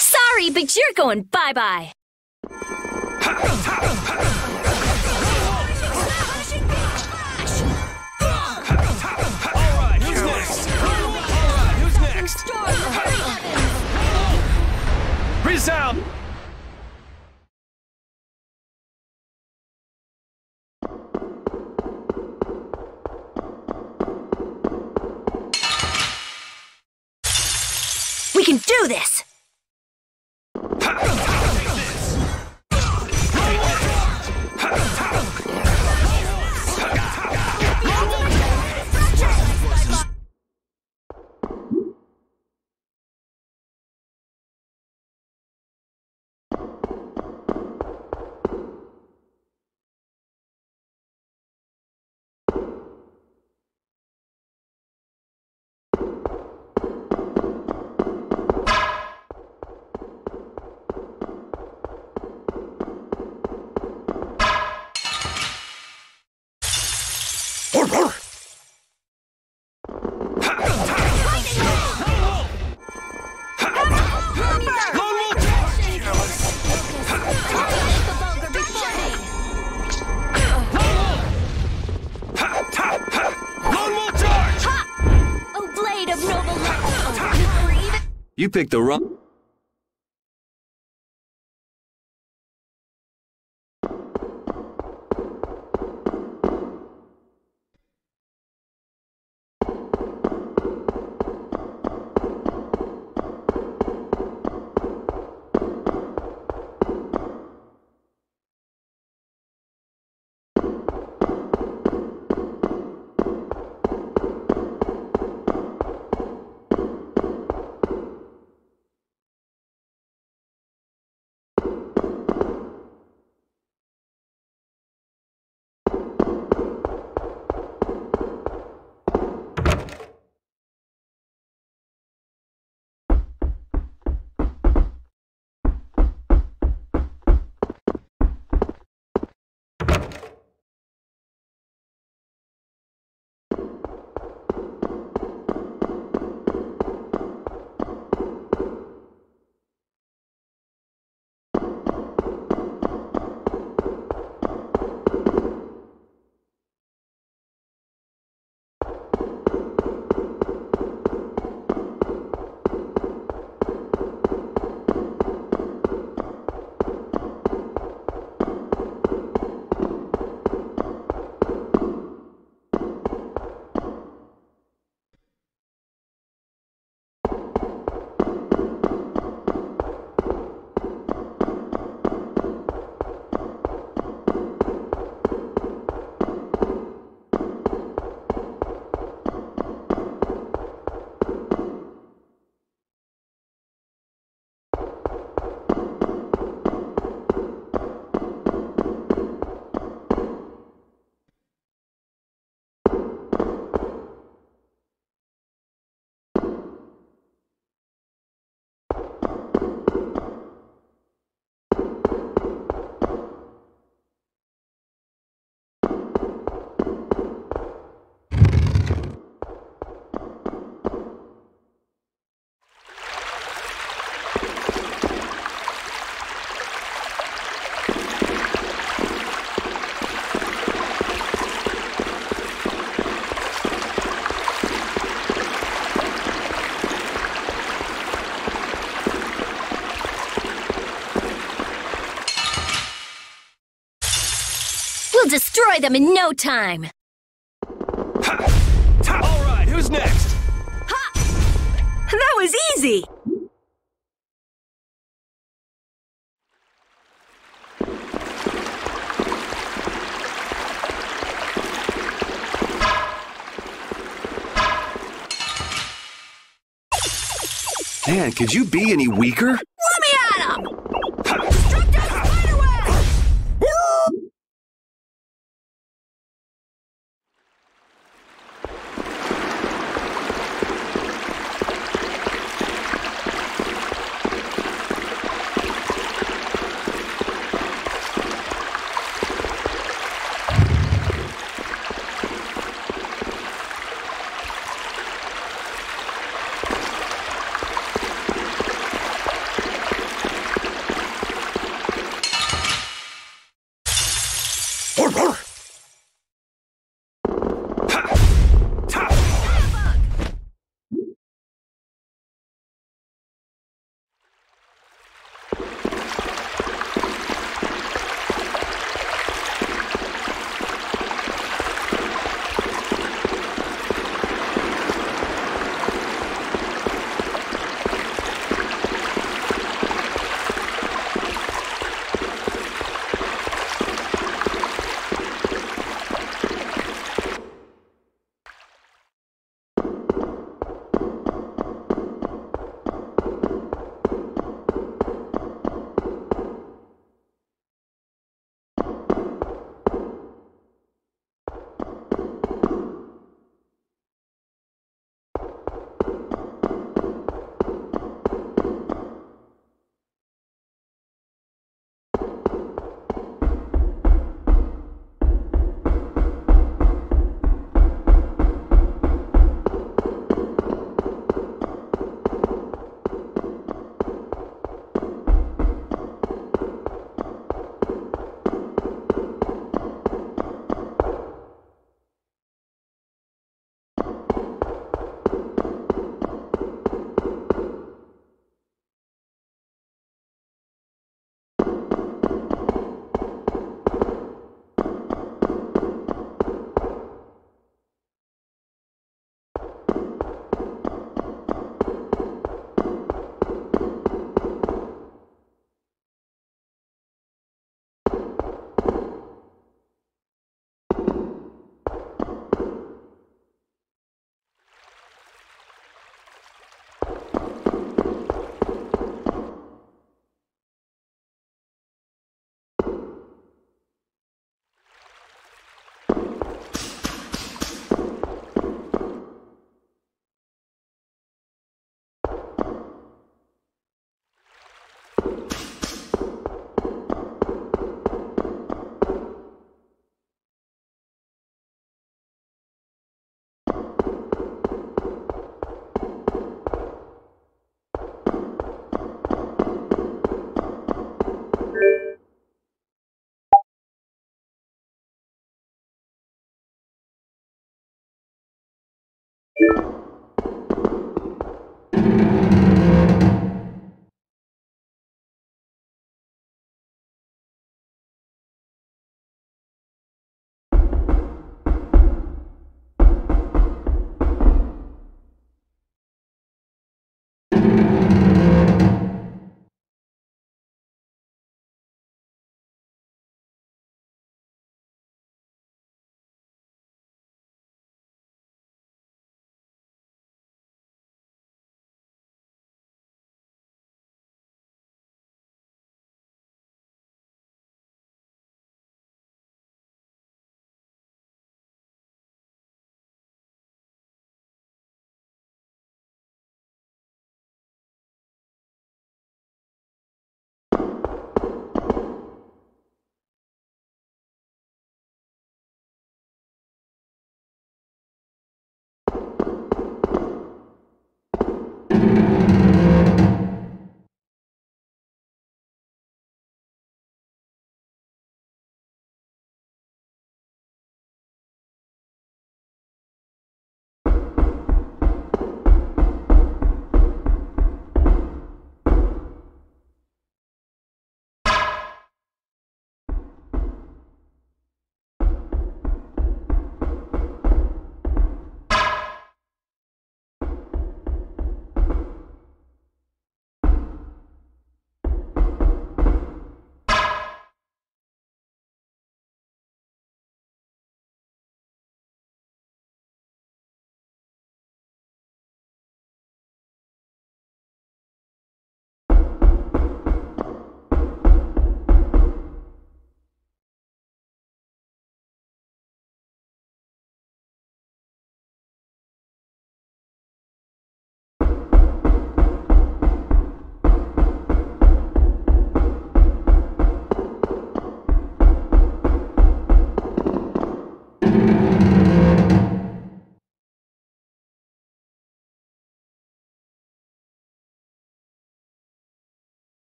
Sorry, but you're going bye-bye. Alright, who's next? Alright, who's next? Resound! We can do this! You picked the wrong... You'll destroy them in no time. All right, who's next? That was easy! Man, could you be any weaker? Let me at him! Destructive spiderweb!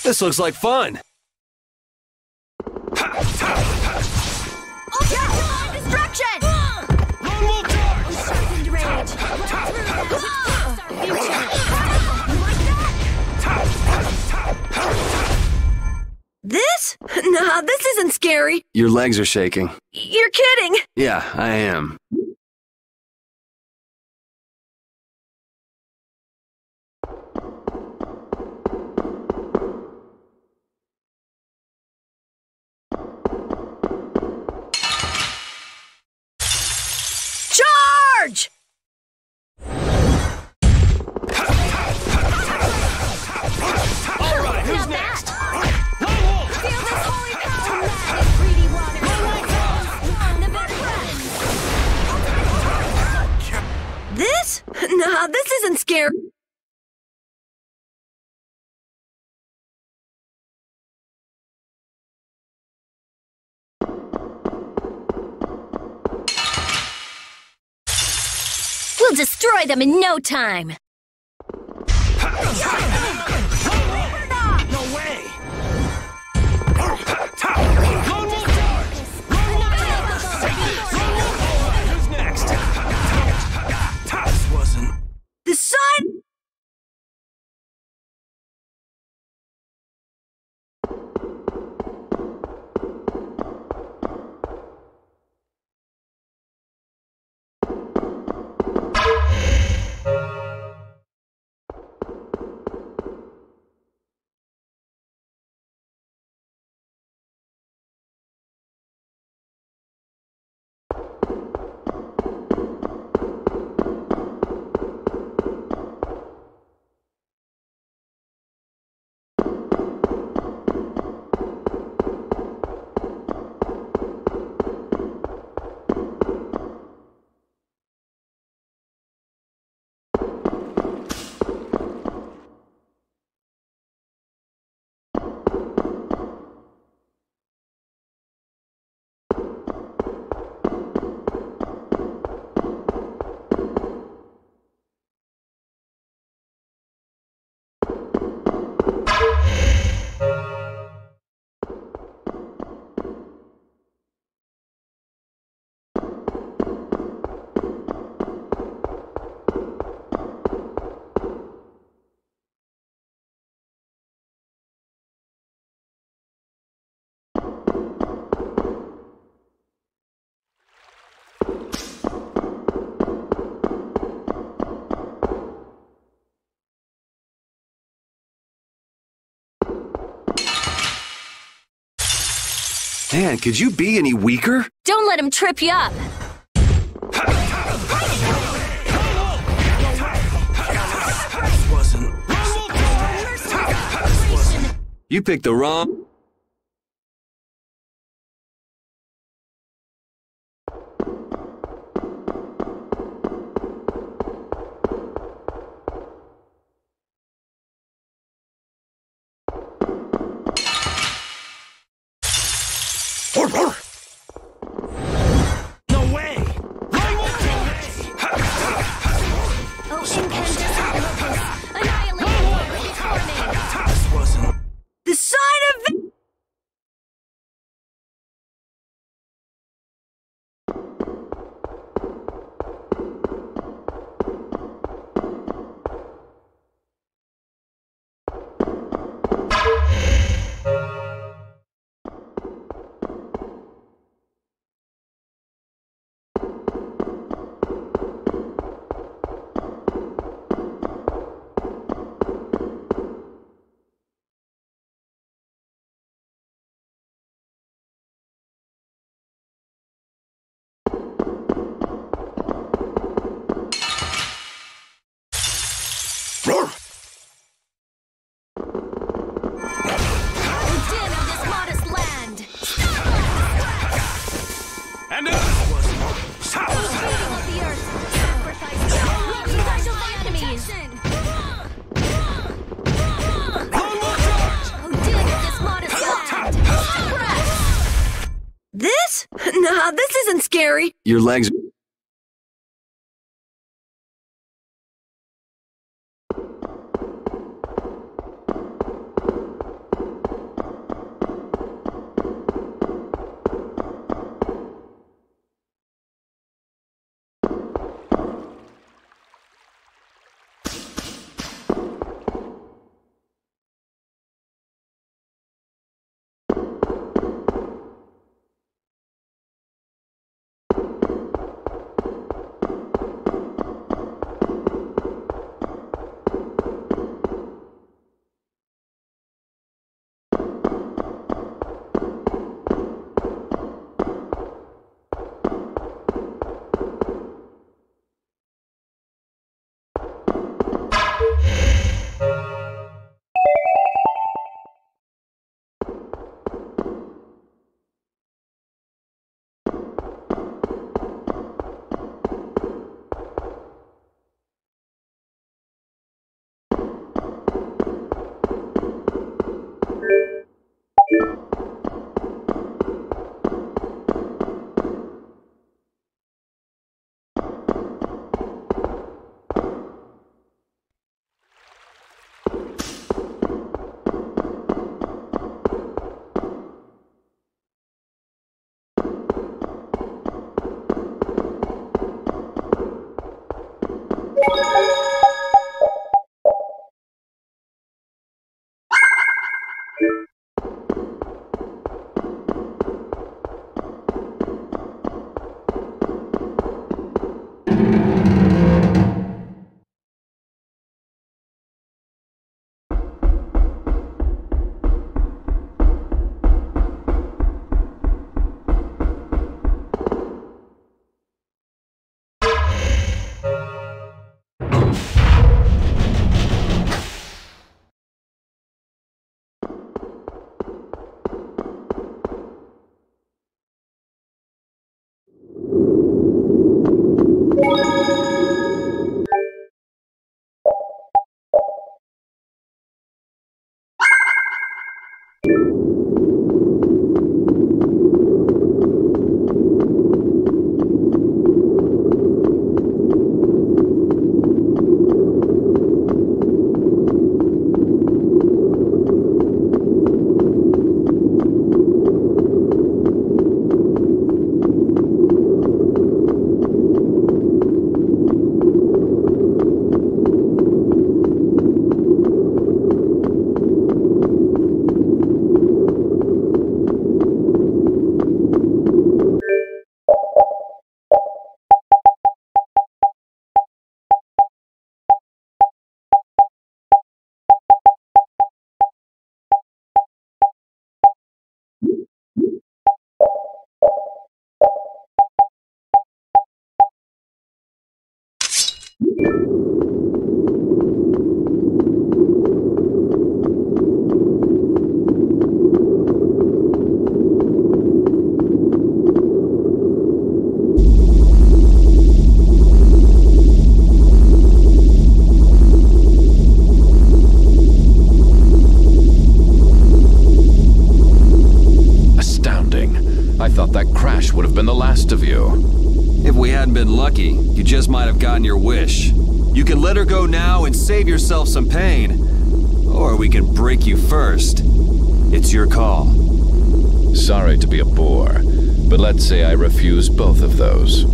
This looks like fun. Destruction! Lone Wolf charge! Sharpened rage. This? Nah, this isn't scary. Your legs are shaking. You're kidding. Yeah, I am. Charge! Alright, who's next? Feel this holy power, magic, greedy water. This? Nah, this isn't scary. We'll destroy them in no time. No way! Lone Wolf charge! Who's next? This wasn't... The sun? Man, could you be any weaker? Don't let him trip you up. You picked the wrong... No way! Oh, incandescent locust. Annihilate it before me. This wasn't... The sign of... And This? Nah, this isn't scary. Your legs... I thought that crash would have been the last of you. If we hadn't been lucky, you just might have gotten your wish. You can let her go now and save yourself some pain. Or we can break you first. It's your call. Sorry to be a bore, but let's say I refuse both of those.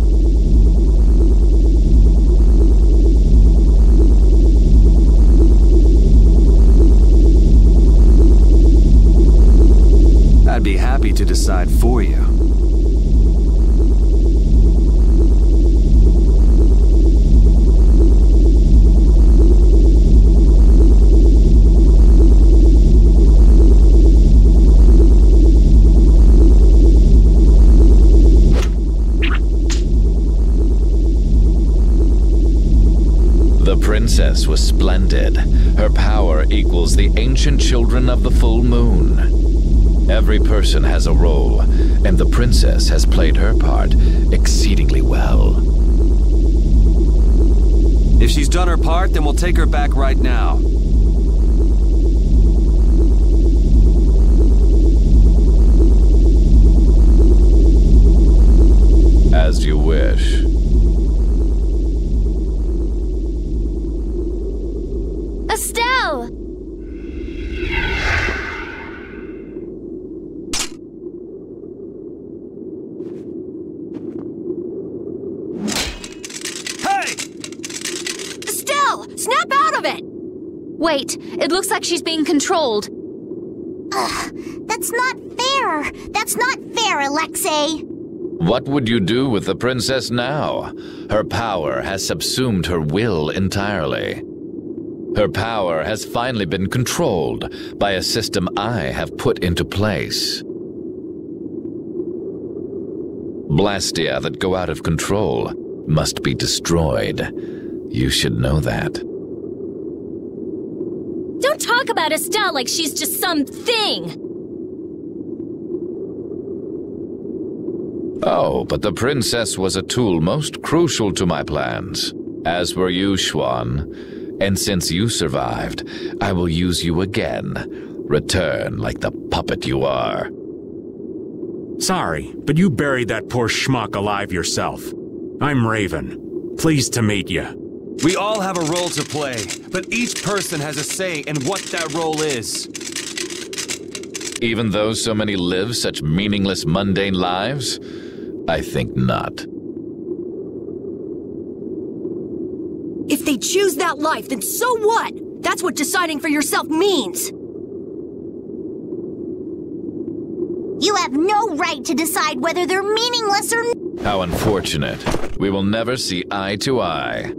I'd be happy to decide for you. The princess was splendid. Her power equals the ancient children of the full moon. Every person has a role, and the princess has played her part exceedingly well. If she's done her part, then we'll take her back right now. As you wish. Estelle! Snap out of it! Wait, it looks like she's being controlled. That's not fair! That's not fair, Alexei! What would you do with the princess now? Her power has subsumed her will entirely. Her power has finally been controlled by a system I have put into place. Blastia that go out of control must be destroyed. You should know that. Don't talk about Estelle like she's just some thing! Oh, but the princess was a tool most crucial to my plans, as were you, Schwan. And since you survived, I will use you again. Return like the puppet you are. Sorry, but you buried that poor schmuck alive yourself. I'm Raven. Pleased to meet you. We all have a role to play, but each person has a say in what that role is. Even though so many live such meaningless, mundane lives? I think not. If they choose that life, then so what? That's what deciding for yourself means. You have no right to decide whether they're meaningless or... How unfortunate. We will never see eye to eye.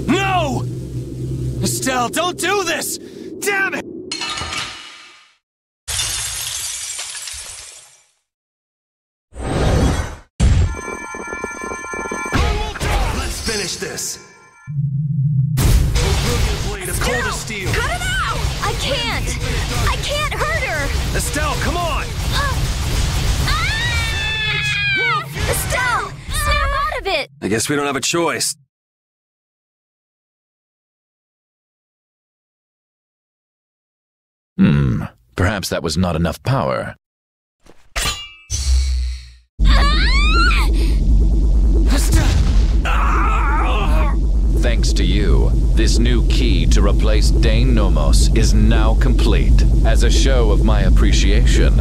No! Estelle, don't do this! Damn it! Let's finish this. A brilliant blade of cold as steel. Cut it out! I can't hurt her! Estelle, come on! Estelle! Snap out of it! I guess we don't have a choice. Perhaps that was not enough power. Thanks to you, this new key to replace Dane Nomos is now complete. As a show of my appreciation,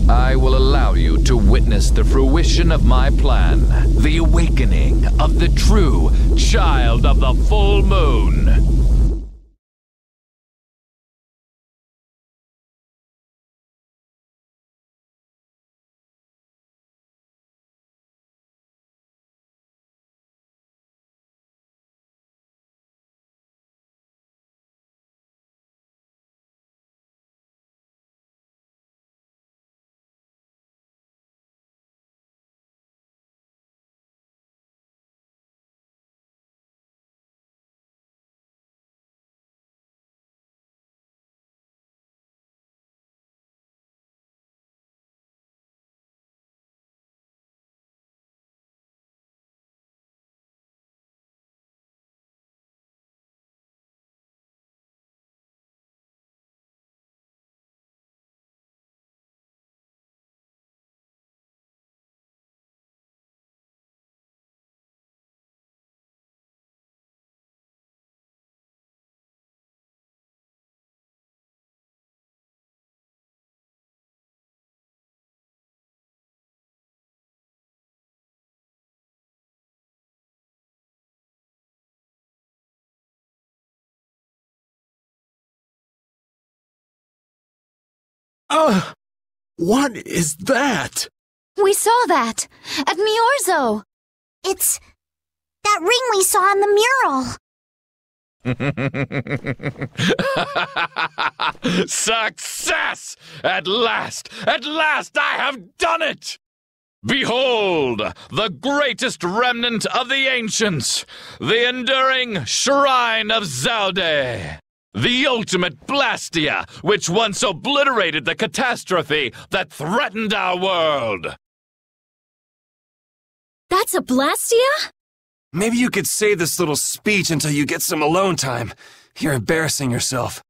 I will allow you to witness the fruition of my plan, the awakening of the true child of the full moon. What is that? We saw that! At Miorzo! It's that ring we saw on the mural! Success! At last! At last I have done it! Behold, the greatest remnant of the ancients, the enduring Shrine of Zalde, the ultimate Blastia, which once obliterated the catastrophe that threatened our world. That's a Blastia? Maybe you could save this little speech until you get some alone time. You're embarrassing yourself.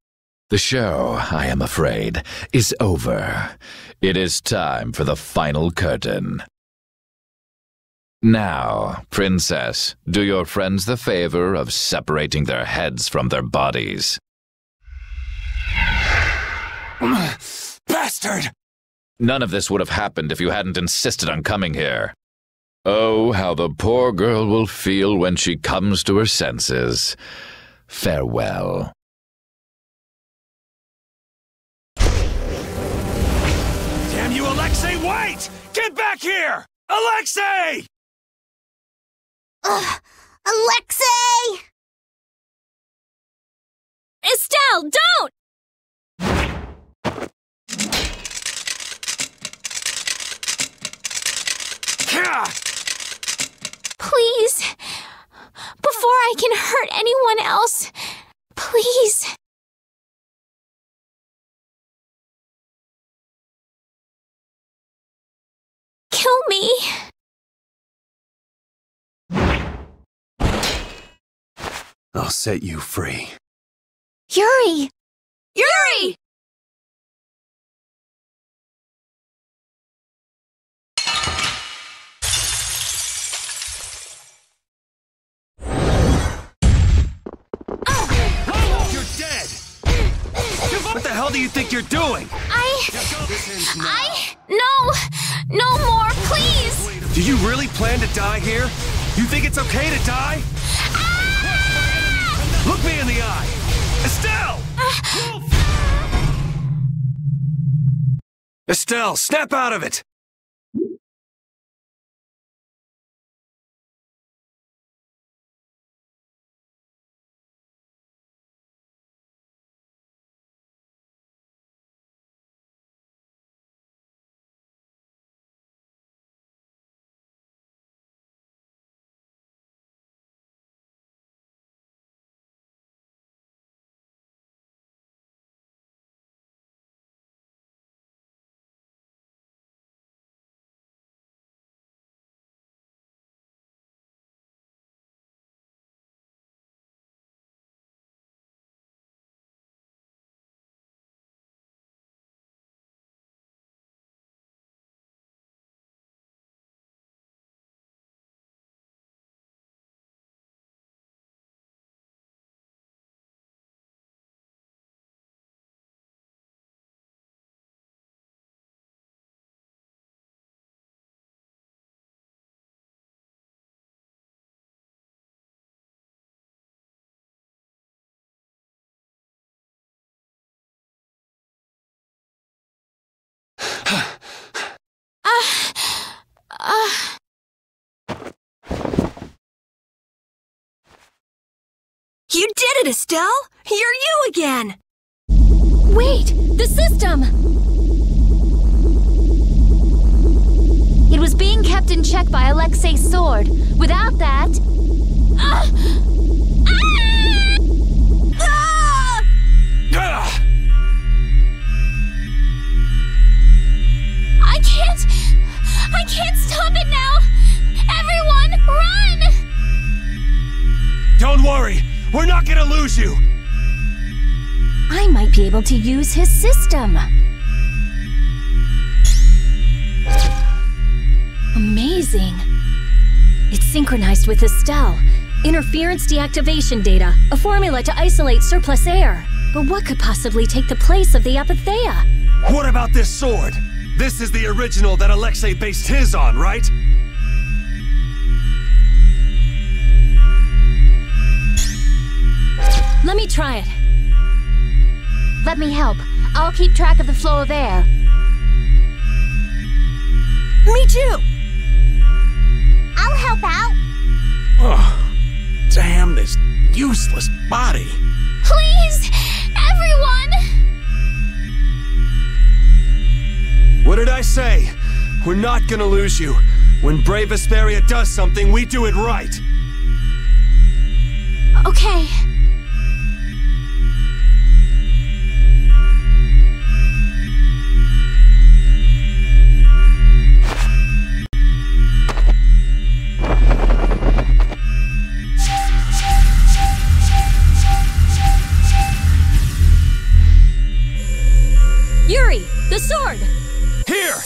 The show, I am afraid, is over. It is time for the final curtain. Now, Princess, do your friends the favor of separating their heads from their bodies. Bastard! None of this would have happened if you hadn't insisted on coming here. Oh, how the poor girl will feel when she comes to her senses. Farewell. Damn you, Alexei, wait! Get back here! Alexei! Alexei! Estelle, don't! Please, before I can hurt anyone else, please. Kill me. I'll set you free. Yuri! Yuri! You're dead! What the hell do you think you're doing? No more, please! Do you really plan to die here? You think it's okay to die? Look me in the eye! Estelle! Estelle, snap out of it! You did it, Estelle! You're you again! Wait! The system! It was being kept in check by Alexei's sword. Without that... I can't stop it now! Everyone, run! Don't worry! We're not gonna lose you! I might be able to use his system. Amazing. It's synchronized with Estelle. Interference deactivation data, a formula to isolate surplus air. But what could possibly take the place of the Apatheia? What about this sword? This is the original that Alexei based his on, right? Let me try it. Let me help. I'll keep track of the flow of air. Me too! I'll help out. Oh, damn this useless body. Please! Everyone! What did I say? We're not gonna lose you. When Brave Vesperia does something, we do it right. Okay. Yuri, the sword! Here!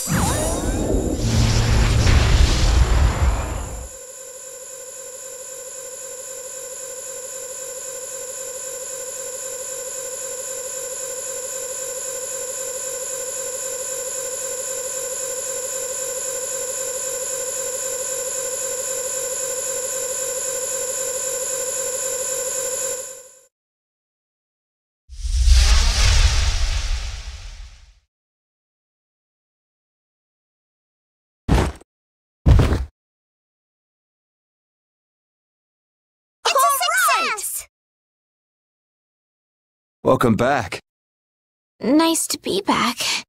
Welcome back. Nice to be back.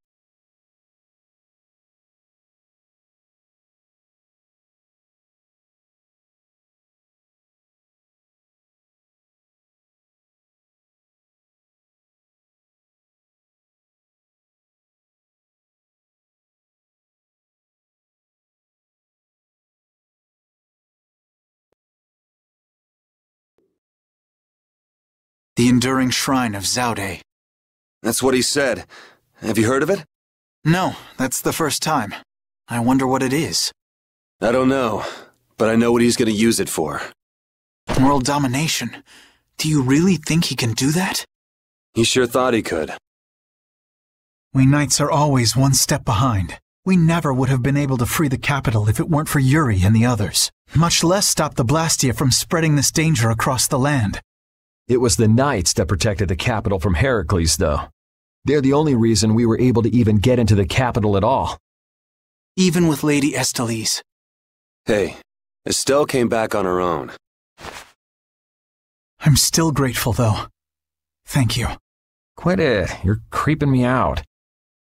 The Enduring Shrine of Zaude. That's what he said. Have you heard of it? No, that's the first time. I wonder what it is. I don't know, but I know what he's gonna use it for. World domination. Do you really think he can do that? He sure thought he could. We Knights are always one step behind. We never would have been able to free the capital if it weren't for Yuri and the others, much less stop the Blastia from spreading this danger across the land. It was the Knights that protected the capital from Heracles, though. They're the only reason we were able to even get into the capital at all. Even with Lady Estellise. Hey, Estelle came back on her own. I'm still grateful, though. Thank you. Quit it. You're creeping me out.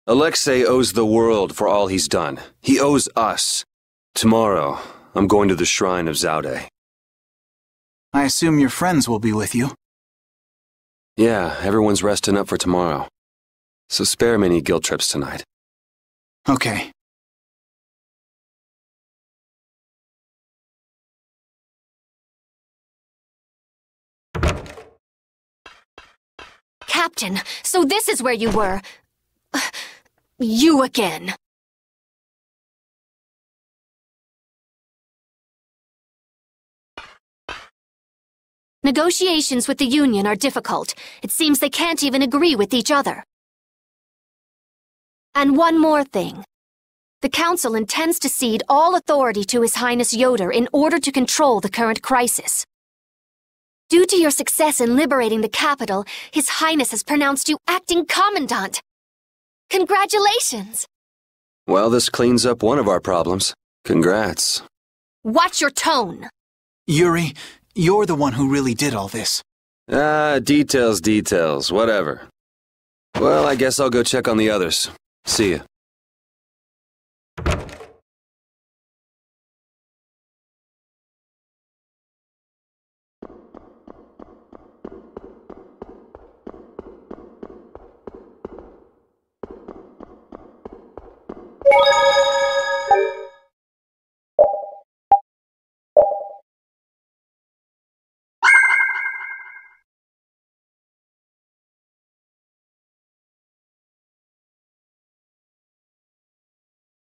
Alexei owes the world for all he's done. He owes us. Tomorrow, I'm going to the Shrine of Zaude. I assume your friends will be with you. Yeah, everyone's resting up for tomorrow. So spare me any guilt trips tonight. Okay. Captain, so this is where you were. You again. Negotiations with the Union are difficult. It seems they can't even agree with each other. And one more thing. The Council intends to cede all authority to His Highness Yoder in order to control the current crisis. Due to your success in liberating the capital, His Highness has pronounced you acting commandant. Congratulations! Well, this cleans up one of our problems. Congrats. Watch your tone! Yuri, you're the one who really did all this. Details, whatever. Well, I guess I'll go check on the others. See ya.